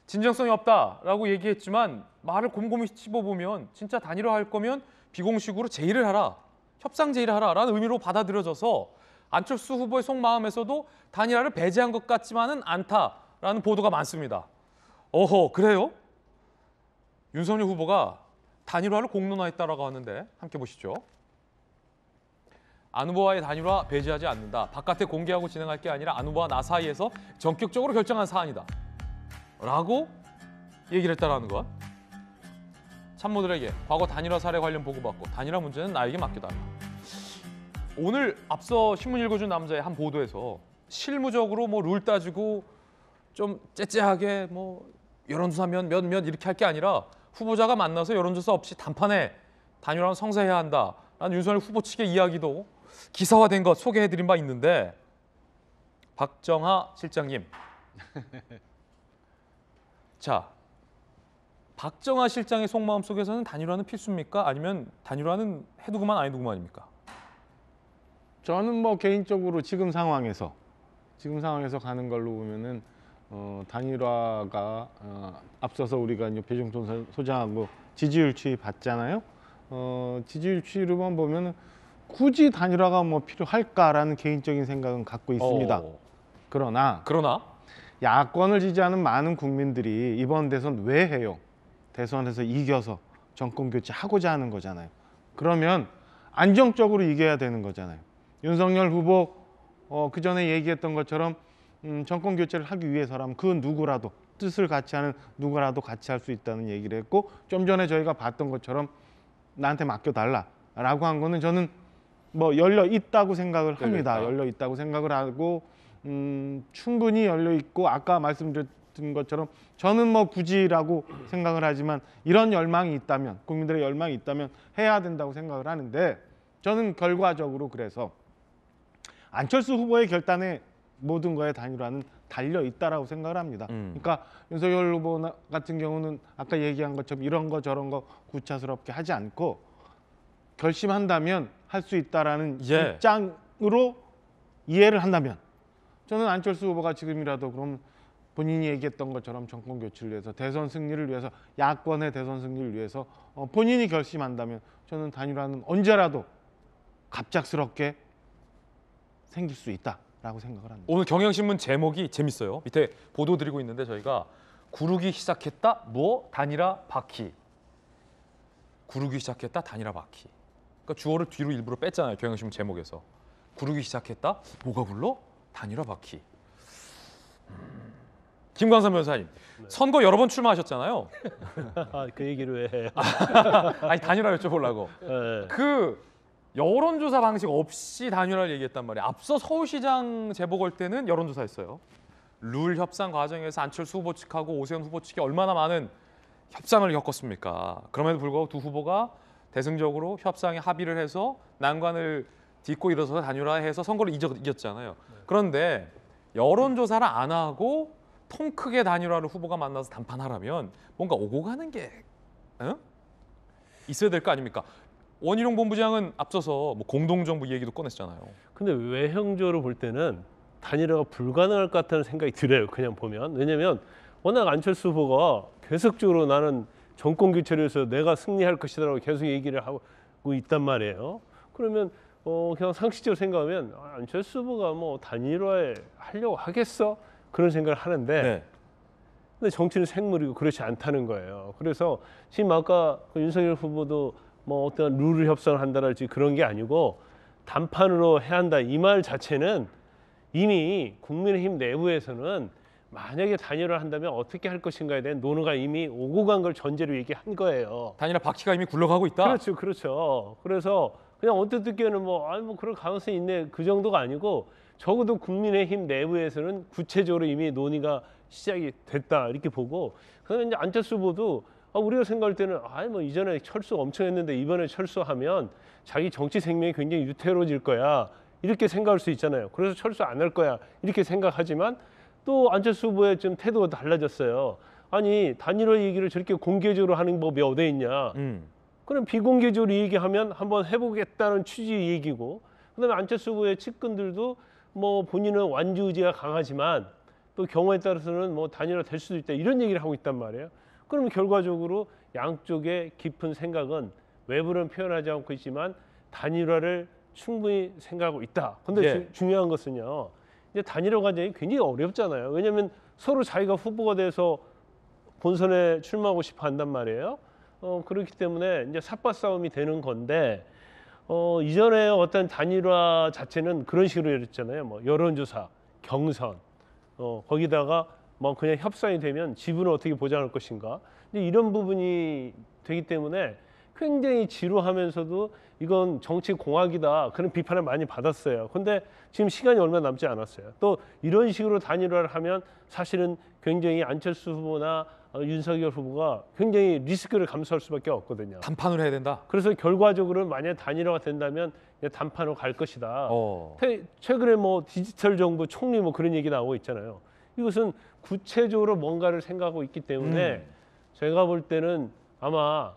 진정성이 없다라고 얘기했지만 말을 곰곰이 씹어보면 진짜 단일화할 거면 비공식으로 제의를 하라, 협상 제의를 하라라는 의미로 받아들여져서 안철수 후보의 속마음에서도 단일화를 배제한 것 같지만은 않다라는 보도가 많습니다. 어허, 그래요? 윤석열 후보가 단일화를 공론화했다라고 하는데 함께 보시죠. 안 후보와의 단일화 배제하지 않는다. 바깥에 공개하고 진행할 게 아니라 안 후보와 나 사이에서 전격적으로 결정한 사안이다. 라고 얘기를 했다라는 거야. 참모들에게 과거 단일화 사례 관련 보고받고 단일화 문제는 나에게 맡겨달라. 오늘 앞서 신문 읽어준 남자의 한 보도에서 실무적으로 뭐 룰 따지고 좀 째째하게 뭐 여론조사면 몇 이렇게 할 게 아니라 후보자가 만나서 여론조사 없이 단판에 단일화는 성사해야 한다라는 윤석열 후보 측의 이야기도 기사화된 것 소개해드린 바 있는데 박정하 실장님. 자, 박정하 실장의 속마음 속에서는 단일화는 필수입니까? 아니면 단일화는 해도 그만 안 해도 그만입니까? 저는 뭐 개인적으로 지금 상황에서 가는 걸로 보면은 단일화가 앞서서 우리가 이제 배종돈 소장하고 지지율 추이 봤잖아요. 지지율 추이로만 보면은 굳이 단일화가 뭐 필요할까라는 개인적인 생각은 갖고 있습니다. 그러나 야권을 지지하는 많은 국민들이 이번 대선 왜 해요? 대선에서 이겨서 정권 교체하고자 하는 거잖아요. 그러면 안정적으로 이겨야 되는 거잖아요. 윤석열 후보 그 전에 얘기했던 것처럼 정권 교체를 하기 위해서라면 그 누구라도 뜻을 같이 하는 누구라도 같이 할 수 있다는 얘기를 했고 좀 전에 저희가 봤던 것처럼 나한테 맡겨달라라고 한 거는 저는 뭐 열려 있다고 생각을 합니다. 열려 있다고 생각을 하고 충분히 열려 있고 아까 말씀드린 것처럼 저는 뭐 굳이라고 생각을 하지만 이런 열망이 있다면 국민들의 열망이 있다면 해야 된다고 생각을 하는데 저는 결과적으로 그래서 안철수 후보의 결단에 모든 거에 단일화는 달려 있다라고 생각을 합니다. 그러니까 윤석열 후보 같은 경우는 아까 얘기한 것처럼 이런 거 저런 거 구차스럽게 하지 않고 결심한다면 할 수 있다라는 입장으로 이해를 한다면 저는 안철수 후보가 지금이라도 그럼 본인이 얘기했던 것처럼 정권 교체를 위해서 대선 승리를 위해서 야권의 대선 승리를 위해서 본인이 결심한다면 저는 단일화는 언제라도 갑작스럽게 생길 수 있다라고 생각을 합니다. 오늘 경향신문 제목이 재밌어요. 밑에 보도 드리고 있는데 저희가 구르기 시작했다. 뭐 단일화 바퀴. 구르기 시작했다. 단일화 바퀴. 그러니까 주어를 뒤로 일부러 뺐잖아요. 경향신문 제목에서. 구르기 시작했다. 뭐가 굴러? 단일화 바퀴. 김광선 변호사님, 선거 여러 번 출마하셨잖아요. 그 얘기를 왜 해요? 아니 단일화 여쭤보려고. 네. 그 여론조사 방식 없이 단일화를 얘기했단 말이에요. 앞서 서울시장 재보궐 때는 여론조사했어요. 룰 협상 과정에서 안철수 후보 측하고 오세훈 후보 측이 얼마나 많은 협상을 겪었습니까? 그럼에도 불구하고 두 후보가 대승적으로 협상에 합의를 해서 난관을 딛고 일어서서 단일화해서 선거를 이겼잖아요. 그런데 여론조사를 안 하고 통 크게 단일화를 후보가 만나서 담판하라면 뭔가 오고 가는 게 있어야 될 거 아닙니까? 원희룡 본부장은 앞서서 뭐 공동정부 얘기도 꺼냈잖아요. 근데 외형적으로 볼 때는 단일화가 불가능할 것 같다는 생각이 들어요. 그냥 보면. 왜냐하면 워낙 안철수 후보가 계속적으로 나는 정권 교체를 해서 내가 승리할 것이라고 계속 얘기를 하고 있단 말이에요. 그러면 그냥 상식적으로 생각하면 안철수 후보가 뭐 단일화에 하려고 하겠어? 그런 생각을 하는데 네. 근데 정치는 생물이고 그렇지 않다는 거예요. 그래서 지금 아까 윤석열 후보도 뭐 어떤 룰을 협상을 한다랄지 그런 게 아니고 단판으로 해야 한다 이 말 자체는 이미 국민의힘 내부에서는 만약에 단일화를 한다면 어떻게 할 것인가에 대한 논의가 이미 오고 간 걸 전제로 얘기한 거예요. 단일화 바퀴가 이미 굴러가고 있다? 그렇죠. 그렇죠. 그래서 그냥 언뜻 듣기에는 뭐 그럴 가능성이 있네 그 정도가 아니고 적어도 국민의힘 내부에서는 구체적으로 이미 논의가 시작이 됐다 이렇게 보고 그다음에 이제 안철수 후보도 우리가 생각할 때는 뭐 이전에 철수 엄청 했는데 이번에 철수하면 자기 정치 생명이 굉장히 유태로워질 거야 이렇게 생각할 수 있잖아요. 그래서 철수 안 할 거야 이렇게 생각하지만 또 안철수 후보의 좀 태도가 달라졌어요. 아니 단일화 얘기를 저렇게 공개적으로 하는 법이 어디 있냐. 그럼 비공개적으로 얘기하면 한번 해보겠다는 취지의 얘기고 그다음에 안철수 후보의 측근들도 뭐 본인은 완주 의지가 강하지만 또 경우에 따라서는 뭐 단일화 될 수도 있다 이런 얘기를 하고 있단 말이에요. 그러면 결과적으로 양쪽의 깊은 생각은 외부는 표현하지 않고 있지만 단일화를 충분히 생각하고 있다. 근데 중요한 것은요. 이제 단일화 과정이 굉장히 어렵잖아요. 왜냐하면 서로 자기가 후보가 돼서 본선에 출마하고 싶어 한단 말이에요. 그렇기 때문에 이제 삿바 싸움이 되는 건데 이전에 어떤 단일화 자체는 그런 식으로 했잖아요. 뭐 여론조사, 경선, 거기다가 뭐 그냥 협상이 되면 지분을 어떻게 보장할 것인가. 근데 이런 부분이 되기 때문에 굉장히 지루하면서도 이건 정치 공학이다 그런 비판을 많이 받았어요. 근데 지금 시간이 얼마 남지 않았어요. 또 이런 식으로 단일화를 하면 사실은 굉장히 안철수 후보나 윤석열 후보가 굉장히 리스크를 감수할 수밖에 없거든요. 단판으로 해야 된다. 그래서 결과적으로 만약 단일화가 된다면 단판으로 갈 것이다. 최근에 뭐 디지털 정부 총리 뭐 그런 얘기 나오고 있잖아요. 이것은 구체적으로 뭔가를 생각하고 있기 때문에 제가 볼 때는 아마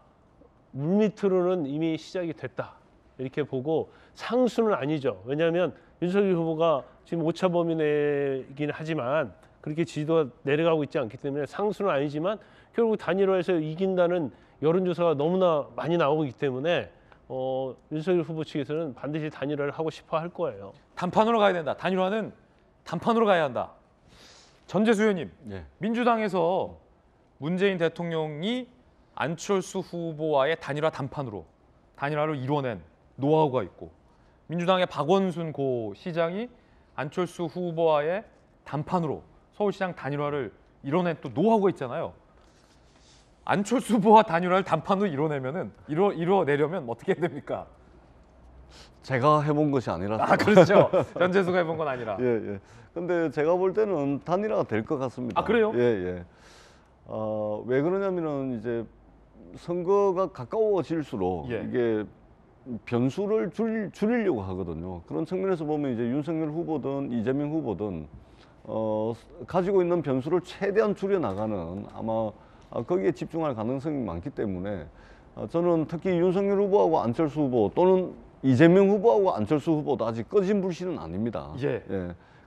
물밑으로는 이미 시작이 됐다 이렇게 보고 상수는 아니죠. 왜냐하면 윤석열 후보가 지금 오차 범위 내긴 하지만 그렇게 지지도가 내려가고 있지 않기 때문에 상수는 아니지만 결국 단일화해서 이긴다는 여론조사가 너무나 많이 나오기 때문에 윤석열 후보 측에서는 반드시 단일화를 하고 싶어 할 거예요. 단판으로 가야 된다. 단일화는 단판으로 가야 한다. 전재수 의원님, 민주당에서 문재인 대통령이 안철수 후보와의 단일화를 이뤄낸 노하우가 있고 민주당의 박원순 고 시장이 안철수 후보와의 단판으로 서울시장 단일화를 이뤄낸 또 노하우가 있잖아요. 안철수 후보와 단일화를 단판으로 이뤄내려면 어떻게 해야 됩니까? 제가 해본 것이 아니라. 그렇죠. 전재수가 해본 건 아니라. 예. 근데 제가 볼 때는 단일화가 될 것 같습니다. 그래요? 예. 왜 그러냐면은 이제 선거가 가까워질수록 이게 변수를 줄이려고 하거든요. 그런 측면에서 보면 이제 윤석열 후보든 이재명 후보든 가지고 있는 변수를 최대한 줄여나가는 아마 거기에 집중할 가능성이 많기 때문에 저는 특히 윤석열 후보하고 안철수 후보 또는 이재명 후보하고 안철수 후보도 아직 꺼진 불씨는 아닙니다.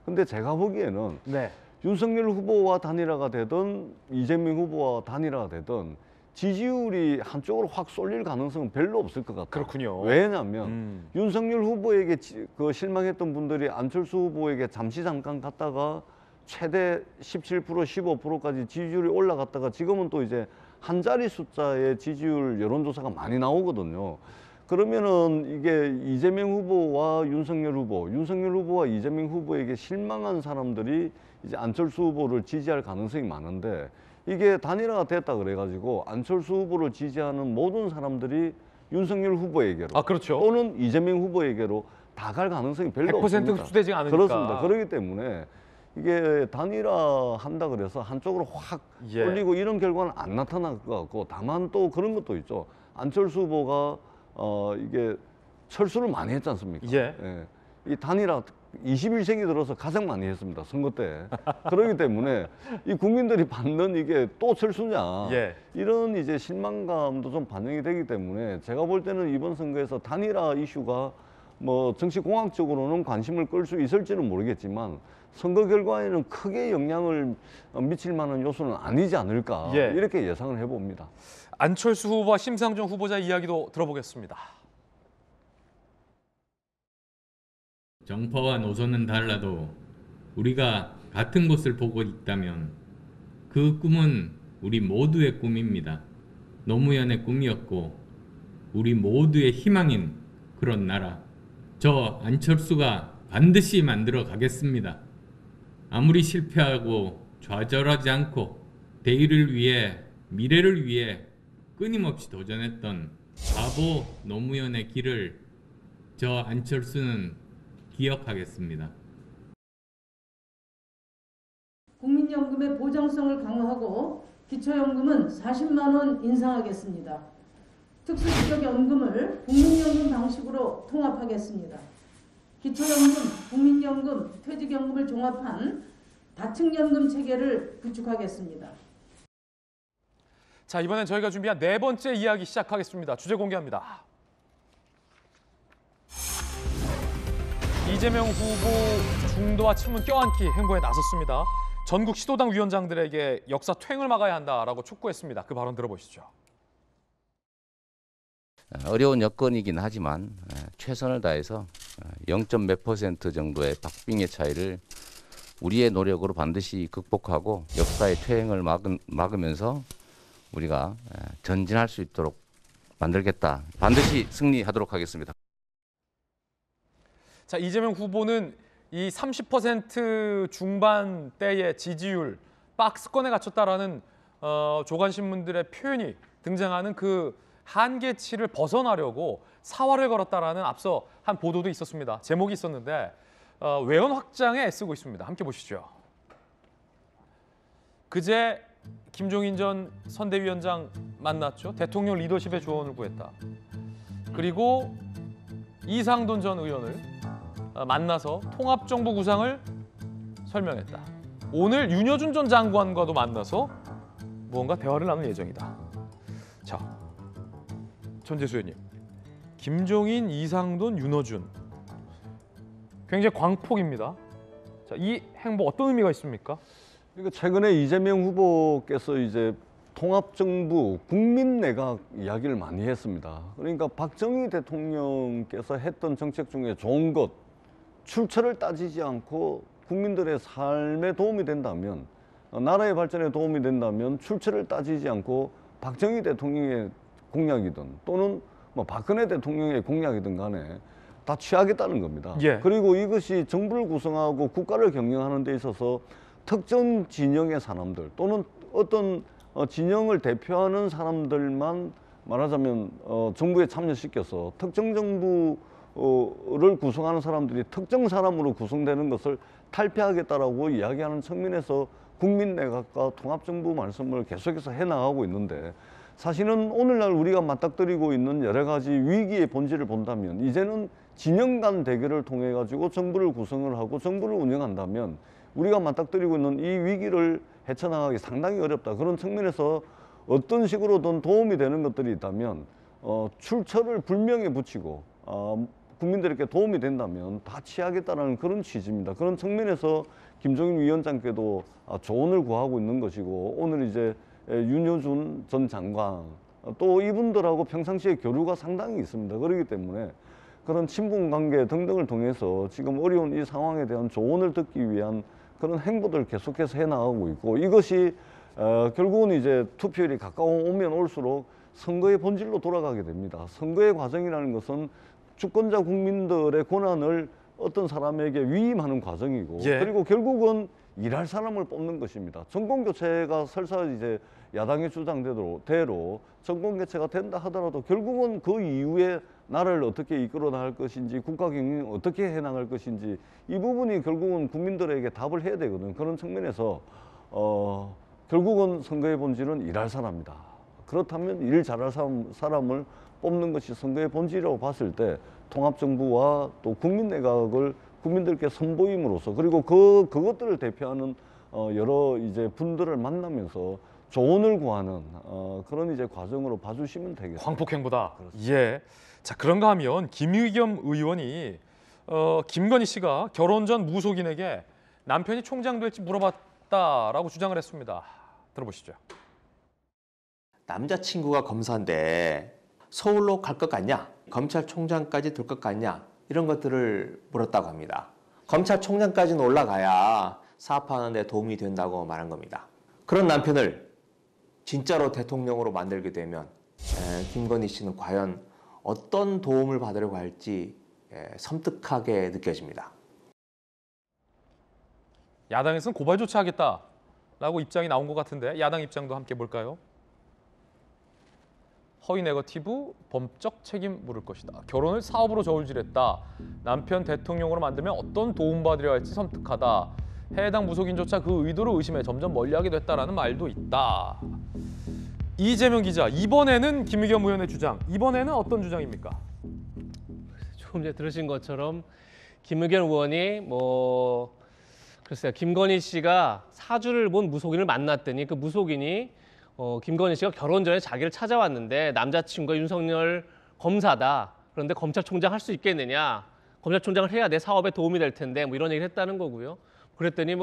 근데 근데 제가 보기에는 네. 윤석열 후보와 단일화가 되든 이재명 후보와 단일화가 되든 지지율이 한쪽으로 확 쏠릴 가능성은 별로 없을 것 같아요. 그렇군요. 왜냐하면 윤석열 후보에게 그 실망했던 분들이 안철수 후보에게 잠깐 갔다가 최대 17%, 15%까지 지지율이 올라갔다가 지금은 또 이제 한 자리 숫자의 지지율 여론조사가 많이 나오거든요. 그러면은 이게 이재명 후보와 윤석열 후보와 이재명 후보에게 실망한 사람들이 이제 안철수 후보를 지지할 가능성이 많은데 이게 단일화가 됐다 그래가지고 안철수 후보를 지지하는 모든 사람들이 윤석열 후보에게로 그렇죠. 또는 이재명 후보에게로 다 갈 가능성이 별로 100% 없습니다. 흡수되지 않으니까. 그렇습니다. 그렇기 때문에 이게 단일화 한다 그래서 한쪽으로 확 쏠리고 이런 결과는 안 나타날 것 같고 다만 또 그런 것도 있죠. 안철수 후보가 이게 철수를 많이 했지 않습니까? 이 단일화 21세기 들어서 가장 많이 했습니다. 선거 때. 그렇기 때문에 이 국민들이 받는 이게 또 철수냐 이런 이제 실망감도 좀 반영이 되기 때문에 제가 볼 때는 이번 선거에서 단일화 이슈가 뭐 정치공학적으로는 관심을 끌 수 있을지는 모르겠지만 선거 결과에는 크게 영향을 미칠 만한 요소는 아니지 않을까 이렇게 예상을 해봅니다. 안철수 후보와 심상정 후보자 이야기도 들어보겠습니다. 정파와 노선은 달라도 우리가 같은 곳을 보고 있다면 그 꿈은 우리 모두의 꿈입니다. 노무현의 꿈이었고 우리 모두의 희망인 그런 나라. 저 안철수가 반드시 만들어 가겠습니다. 아무리 실패하고 좌절하지 않고 대의를 위해 미래를 위해 끊임없이 도전했던 바보 노무현의 길을 저 안철수는 기억하겠습니다. 국민연금의 보장성을 강화하고 기초연금은 40만 원 인상하겠습니다. 특수지적연금을 국민연금 방식으로 통합하겠습니다. 기초연금, 국민연금, 퇴직연금을 종합한 다층연금 체계를 구축하겠습니다. 자, 이번엔 저희가 준비한 네 번째 이야기 시작하겠습니다. 주제 공개합니다. 이재명 후보 중도와 친문 껴안기 행보에 나섰습니다. 전국 시도당 위원장들에게 역사 퇴행을 막아야 한다라고 촉구했습니다. 그 발언 들어보시죠. 어려운 여건이긴 하지만 최선을 다해서 0.몇 % 정도의 박빙의 차이를 우리의 노력으로 반드시 극복하고 역사의 퇴행을 막으면서 우리가 전진할 수 있도록 만들겠다. 반드시 승리하도록 하겠습니다. 자, 이재명 후보는 이 30% 중반대의 지지율 박스권에 갇혔다라는 조간신문들의 표현이 등장하는 그 한계치를 벗어나려고 사활을 걸었다라는 앞서 한 보도도 있었습니다. 제목이 있었는데 외연 확장에 애쓰고 있습니다. 함께 보시죠. 그제 김종인 전 선대위원장 만났죠. 대통령 리더십에 조언을 구했다. 그리고 이상돈 전 의원을 만나서 통합정부 구상을 설명했다. 오늘 윤여준 전 장관과도 만나서 무언가 대화를 나눌 예정이다. 자, 전재수 의원님, 김종인, 이상돈, 윤여준 굉장히 광폭입니다. 자, 이 행보 어떤 의미가 있습니까? 그러니까 최근에 이재명 후보께서 이제 통합정부, 국민내각 이야기를 많이 했습니다. 그러니까 박정희 대통령께서 했던 정책 중에 좋은 것, 출처를 따지지 않고 국민들의 삶에 도움이 된다면, 나라의 발전에 도움이 된다면 출처를 따지지 않고 박정희 대통령의 공약이든 또는 뭐 박근혜 대통령의 공약이든 간에 다 취하겠다는 겁니다. 그리고 이것이 정부를 구성하고 국가를 경영하는 데 있어서 특정 진영의 사람들 또는 어떤 진영을 대표하는 사람들만 말하자면 정부에 참여시켜서 특정 정부를 구성하는 사람들이 특정 사람으로 구성되는 것을 탈피하겠다라고 이야기하는 측면에서 국민내각과 통합정부 말씀을 계속해서 해나가고 있는데 사실은 오늘날 우리가 맞닥뜨리고 있는 여러 가지 위기의 본질을 본다면 이제는 진영 간 대결을 통해 가지고 정부를 구성을 하고 정부를 운영한다면 우리가 맞닥뜨리고 있는 이 위기를 헤쳐나가기 상당히 어렵다. 그런 측면에서 어떤 식으로든 도움이 되는 것들이 있다면 출처를 불명예 붙이고 국민들에게 도움이 된다면 다 취하겠다는 그런 취지입니다. 그런 측면에서 김종인 위원장께도 조언을 구하고 있는 것이고, 오늘 이제 윤여준 전 장관 또 이분들하고 평상시에 교류가 상당히 있습니다. 그렇기 때문에 그런 친분 관계 등등을 통해서 지금 어려운 이 상황에 대한 조언을 듣기 위한 그런 행보들을 계속해서 해나가고 있고, 이것이 결국은 이제 투표율이 가까우면 올수록 선거의 본질로 돌아가게 됩니다. 선거의 과정이라는 것은 주권자 국민들의 권한을 어떤 사람에게 위임하는 과정이고, 그리고 결국은 일할 사람을 뽑는 것입니다. 정권 교체가 설사 이제 야당의 주장대로 정권 교체가 된다 하더라도 결국은 그 이후에 나라를 어떻게 이끌어 나갈 것인지, 국가 경영을 어떻게 해 나갈 것인지, 이 부분이 결국은 국민들에게 답을 해야 되거든요. 그런 측면에서 결국은 선거의 본질은 일할 사람이다. 그렇다면 일 잘할 사람을 뽑는 것이 선거의 본질이라고 봤을 때, 통합정부와 또 국민내각을 국민들께 선보임으로써, 그리고 그것들을 대표하는 여러 이제 분들을 만나면서 조언을 구하는 그런 이제 과정으로 봐주시면 되겠습니다. 광폭행보다. 예. 자, 그런가 하면 김의겸 의원이 김건희 씨가 결혼 전 무속인에게 남편이 총장 될지 물어봤다라고 주장을 했습니다. 들어보시죠. 남자친구가 검사인데 서울로 갈 것 같냐? 검찰총장까지 될 것 같냐? 이런 것들을 물었다고 합니다. 검찰총장까지는 올라가야 사업하는 데 도움이 된다고 말한 겁니다. 그런 남편을 진짜로 대통령으로 만들게 되면 김건희 씨는 과연 어떤 도움을 받으려고 할지 섬뜩하게 느껴집니다. 야당에서는 고발 조치하겠다라고 입장이 나온 것 같은데, 야당 입장도 함께 볼까요? 허위 네거티브, 법적 책임 물을 것이다. 결혼을 사업으로 저울질했다. 남편 대통령으로 만들면 어떤 도움받으려 할지 섬뜩하다. 해당 무속인조차 그 의도를 의심해 점점 멀리하게 됐다라는 말도 있다. 이재명 기자, 이번에는 김의겸 의원의 주장, 이번에는 어떤 주장입니까? 조금 전에 들으신 것처럼 김의겸 의원이 글쎄요, 김건희 씨가 사주를 본 무속인을 만났더니 그 무속인이 김건희 씨가 결혼 전에 자기를 찾아왔는데 남자친구가 윤석열 검사다. 그런데 검찰총장 할 수 있겠느냐? 검찰총장을 해야 내 사업에 도움이 될 텐데 이런 얘기를 했다는 거고요. 그랬더니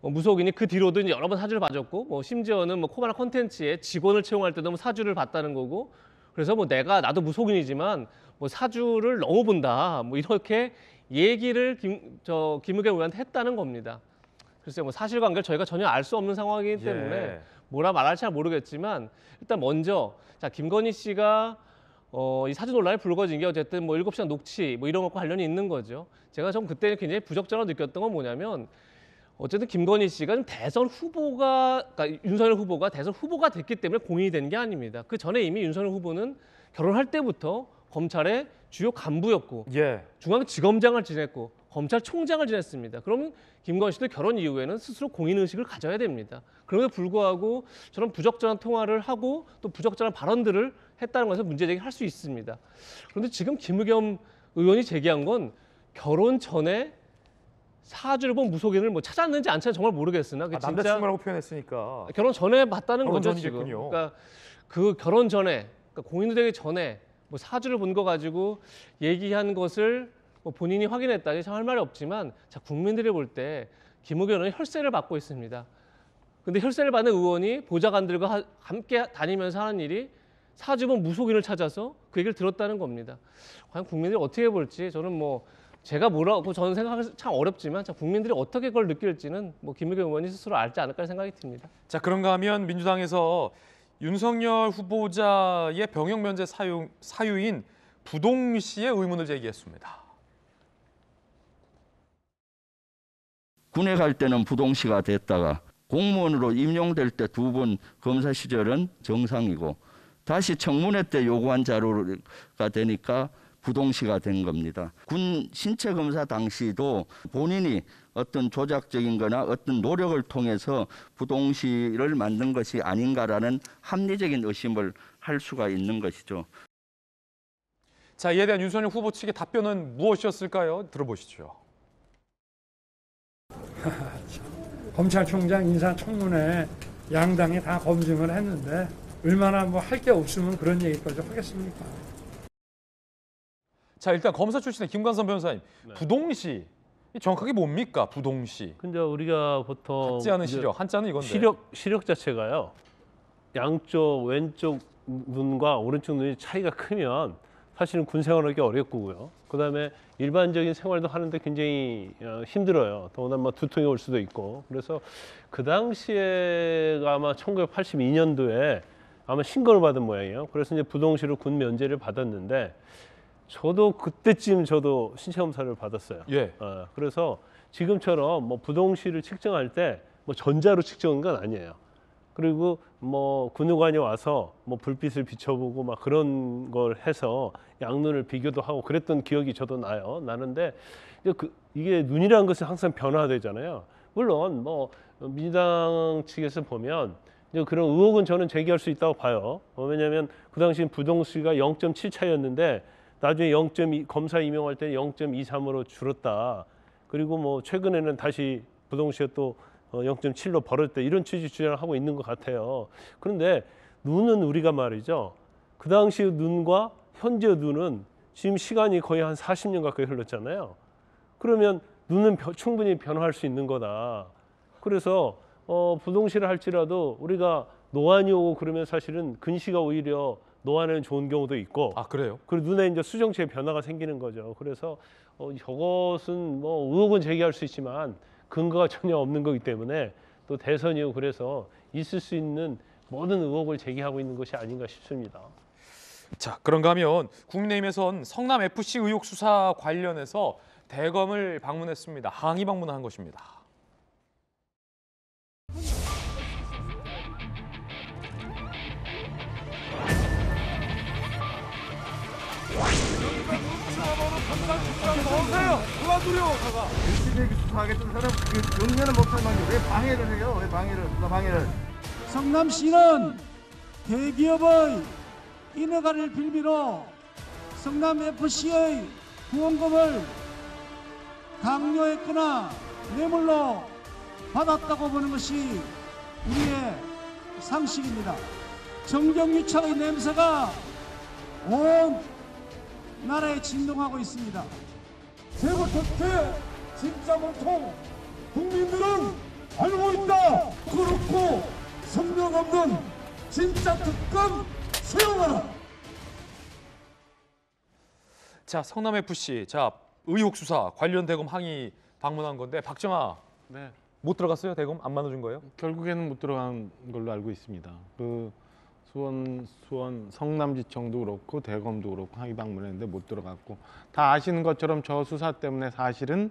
무속인이 그 뒤로도 이제 여러 번 사주를 봐줬고, 심지어는 코바나 콘텐츠에 직원을 채용할 때도 사주를 봤다는 거고, 그래서 나도 무속인이지만 사주를 너무 본다. 이렇게 얘기를 김의겸 의원한테 했다는 겁니다. 글쎄요, 사실관계를 저희가 전혀 알 수 없는 상황이기 때문에 뭐라 말할지 잘 모르겠지만, 일단 먼저 김건희 씨가 이 사주 논란이 불거진 게 어쨌든 7시간 녹취 이런 것과 관련이 있는 거죠. 제가 좀 그때 굉장히 부적절하게 느꼈던 건 뭐냐면, 어쨌든 김건희 씨가 좀 그러니까 윤석열 후보가 대선 후보가 됐기 때문에 공인이 된 게 아닙니다. 그 전에 이미 윤석열 후보는 결혼할 때부터 검찰의 주요 간부였고, 중앙지검장을 지냈고, 검찰총장을 지냈습니다. 그러면 김건희 씨도 결혼 이후에는 스스로 공인의식을 가져야 됩니다. 그럼에도 불구하고 저런 부적절한 통화를 하고 또 부적절한 발언들을 했다는 것에서 문제제기를 할 수 있습니다. 그런데 지금 김의겸 의원이 제기한 건 결혼 전에 사주를 본 무속인을 찾았는지 안 찾았는지 정말 모르겠으나 남자친구라고 표현했으니까 결혼 전에 봤다는 거죠. 지금. 전이겠군요. 그러니까 그 결혼 전에, 공인이 되기 전에 사주를 본 거 가지고 얘기한 것을 본인이 확인했다니 참 할 말이 없지만, 국민들이 볼 때 김의겸 의원은 혈세를 받고 있습니다. 근데 혈세를 받는 의원이 보좌관들과 함께 다니면서 하는 일이 사주 본 무속인을 찾아서 그 얘기를 들었다는 겁니다. 과연 국민들이 어떻게 볼지 저는 제가 뭐라고 저는 생각하기 참 어렵지만, 국민들이 어떻게 그걸 느낄지는 김의겸 의원이 스스로 알지 않을까 생각이 듭니다. 자, 그런가 하면 민주당에서 윤석열 후보자의 병역 면제 사유인 부동희 씨의 의문을 제기했습니다. 군에 갈 때는 부동시가 됐다가 공무원으로 임용될 때 2번 검사 시절은 정상이고, 다시 청문회 때 요구한 자료가 되니까 부동시가 된 겁니다. 군 신체 검사 당시도 본인이 어떤 조작적인 거나 어떤 노력을 통해서 부동시를 만든 것이 아닌가라는 합리적인 의심을 할 수가 있는 것이죠. 자, 이에 대한 윤석열 후보 측의 답변은 무엇이었을까요? 들어보시죠. 검찰총장 인사청문회 양당이 다 검증을 했는데 얼마나 할 게 없으면 그런 얘기까지 하겠습니까? 자, 일단 검사 출신의 김관선 변호사님, 부동시 이 정확하게 뭡니까? 부동시. 근데 우리가 보통 같지 않은 이제 시력, 한자는 이건데. 시력 자체가요. 양쪽 왼쪽 눈과 오른쪽 눈이 차이가 크면 사실은 군 생활하기 어렵고요. 그다음에 일반적인 생활도 하는데 굉장히 힘들어요. 더구나 뭐 두통이 올 수도 있고. 그래서 그 당시에가 아마 1982년도에 아마 신고를 받은 모양이에요. 그래서 이제 부동시로 군 면제를 받았는데 저도 그때쯤 저도 신체 검사를 받았어요. 예. 그래서 지금처럼 뭐 부동시를 측정할 때 뭐 전자로 측정한 건 아니에요. 그리고 뭐 군의관이 와서 뭐 불빛을 비춰보고 막 그런 걸 해서 양눈을 비교도 하고 그랬던 기억이 저도 나는데 이게 눈이라는 것은 항상 변화되잖아요. 물론 뭐 민주당 측에서 보면 이제 그런 의혹은 저는 제기할 수 있다고 봐요. 왜냐하면 그 당시 부동시가 0.7 차이였는데 나중에 0.2 검사 임용할 때 0.23으로 줄었다. 그리고 뭐 최근에는 다시 부동시가 또 0.7로 벌어졌다. 이런 취지 주장을 하고 있는 것 같아요. 그런데 눈은 우리가 말이죠. 그 당시 눈과 현재 눈은 지금 시간이 거의 한 40년 가까이 흘렀잖아요. 그러면 눈은 충분히 변화할 수 있는 거다. 그래서 부동시를 할지라도 우리가 노안이 오고 그러면 사실은 근시가 오히려 노안에는 좋은 경우도 있고. 아, 그래요? 그리고 눈에 이제 수정체의 변화가 생기는 거죠. 그래서 저것은 뭐 의혹은 제기할 수 있지만 근거가 전혀 없는 거기 때문에 또 대선이고 그래서 있을 수 있는 모든 의혹을 제기하고 있는 것이 아닌가 싶습니다. 자, 그런가 하면 국민의힘에선 성남FC 의혹 수사 관련해서 대검을 방문했습니다. 항의 방문을 한 것입니다. 열심히 수사하겠다는 사람 경련은 못하면 왜 방해를 해요? 왜 방해를? 성남시는 대기업의 인허가를 빌미로 성남FC의 후원금을 강요했거나 뇌물로 받았다고 보는 것이 우리의 상식입니다. 정경유착의 냄새가 온 나라에 진동하고 있습니다. 세부 특혜 진짜 몸통 국민들은 알고 있다. 그렇고 성명 없는 진짜 특검 세워라. 자, 성남FC 의혹 수사 관련 대검 항의 방문한 건데 박정아. 네. 못 들어갔어요? 대검 안 만나준 거예요? 결국에는 못 들어간 걸로 알고 있습니다. 수원 성남지청도 그렇고 대검도 그렇고 항의 방문했는데 못 들어갔고, 다 아시는 것처럼 저 수사 때문에 사실은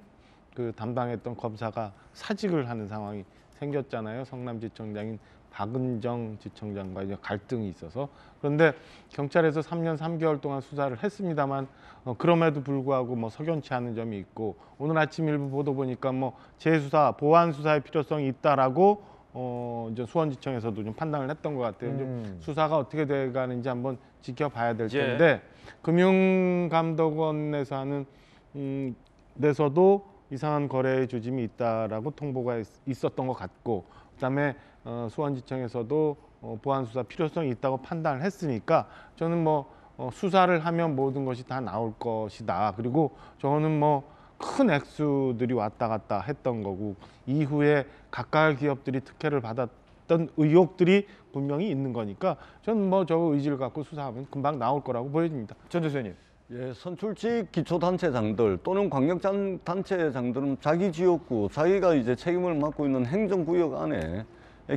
그 담당했던 검사가 사직을 하는 상황이 생겼잖아요. 성남지청장인 박은정 지청장과 이제 갈등이 있어서. 그런데 경찰에서 3년 3개월 동안 수사를 했습니다만 그럼에도 불구하고 뭐 석연치 않은 점이 있고, 오늘 아침 일부 보도 보니까 뭐 재수사, 보완 수사의 필요성이 있다라고 이제 수원지청에서도 좀 판단을 했던 것 같아요. 좀 수사가 어떻게 돼가는지 한번 지켜봐야 될 텐데, 금융감독원에서 하는 데서도 이상한 거래의 조짐이 있다라고 통보가 있었던 것 같고, 그다음에 수원지청에서도 보완 수사 필요성이 있다고 판단을 했으니까 저는 뭐 수사를 하면 모든 것이 다 나올 것이다. 그리고 저는 뭐 큰 액수들이 왔다 갔다 했던 거고, 이후에 각각 기업들이 특혜를 받았던 의혹들이 분명히 있는 거니까 저는 뭐 저 의지를 갖고 수사하면 금방 나올 거라고 보여집니다. 전 교수님. 예, 선출직 기초단체장들 또는 광역단체장들은 자기 지역구, 자기가 이제 책임을 맡고 있는 행정구역 안에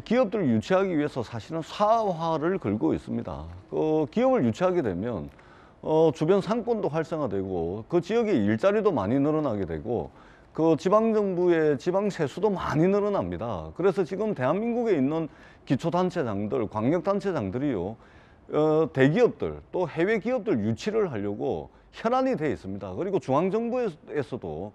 기업들을 유치하기 위해서 사실은 사활을 걸고 있습니다. 기업을 유치하게 되면 주변 상권도 활성화되고 그 지역의 일자리도 많이 늘어나게 되고 그 지방정부의 지방 세수도 많이 늘어납니다. 그래서 지금 대한민국에 있는 기초단체장들, 광역단체장들이요, 대기업들 또 해외 기업들 유치를 하려고 현안이 돼 있습니다. 그리고 중앙정부에서도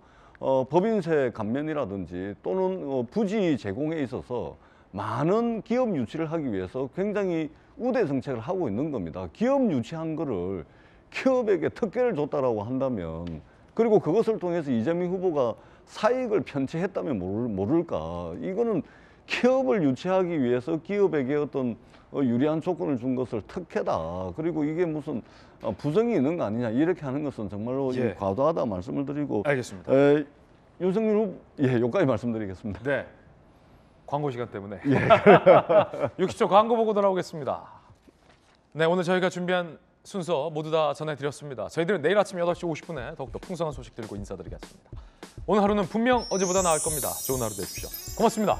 법인세 감면이라든지 또는 부지 제공에 있어서 많은 기업 유치를 하기 위해서 굉장히 우대 정책을 하고 있는 겁니다. 기업 유치한 거를 기업에게 특혜를 줬다라고 한다면, 그리고 그것을 통해서 이재명 후보가 사익을 편취했다면 모를까. 이거는 기업을 유치하기 위해서 기업에게 어떤 유리한 조건을 준 것을 특혜다. 그리고 이게 무슨 부정이 있는 거 아니냐 이렇게 하는 것은 정말로 예. 과도하다 말씀을 드리고. 알겠습니다. 윤석열 후보, 여기까지 말씀드리겠습니다. 네. 광고 시간 때문에. 예. 60초 광고 보고 돌아오겠습니다. 네, 오늘 저희가 준비한 순서 모두 다 전해드렸습니다. 저희들은 내일 아침 8시 50분에 더욱더 풍성한 소식 들고 인사드리겠습니다. 오늘 하루는 분명 어제보다 나을 겁니다. 좋은 하루 되십시오. 고맙습니다.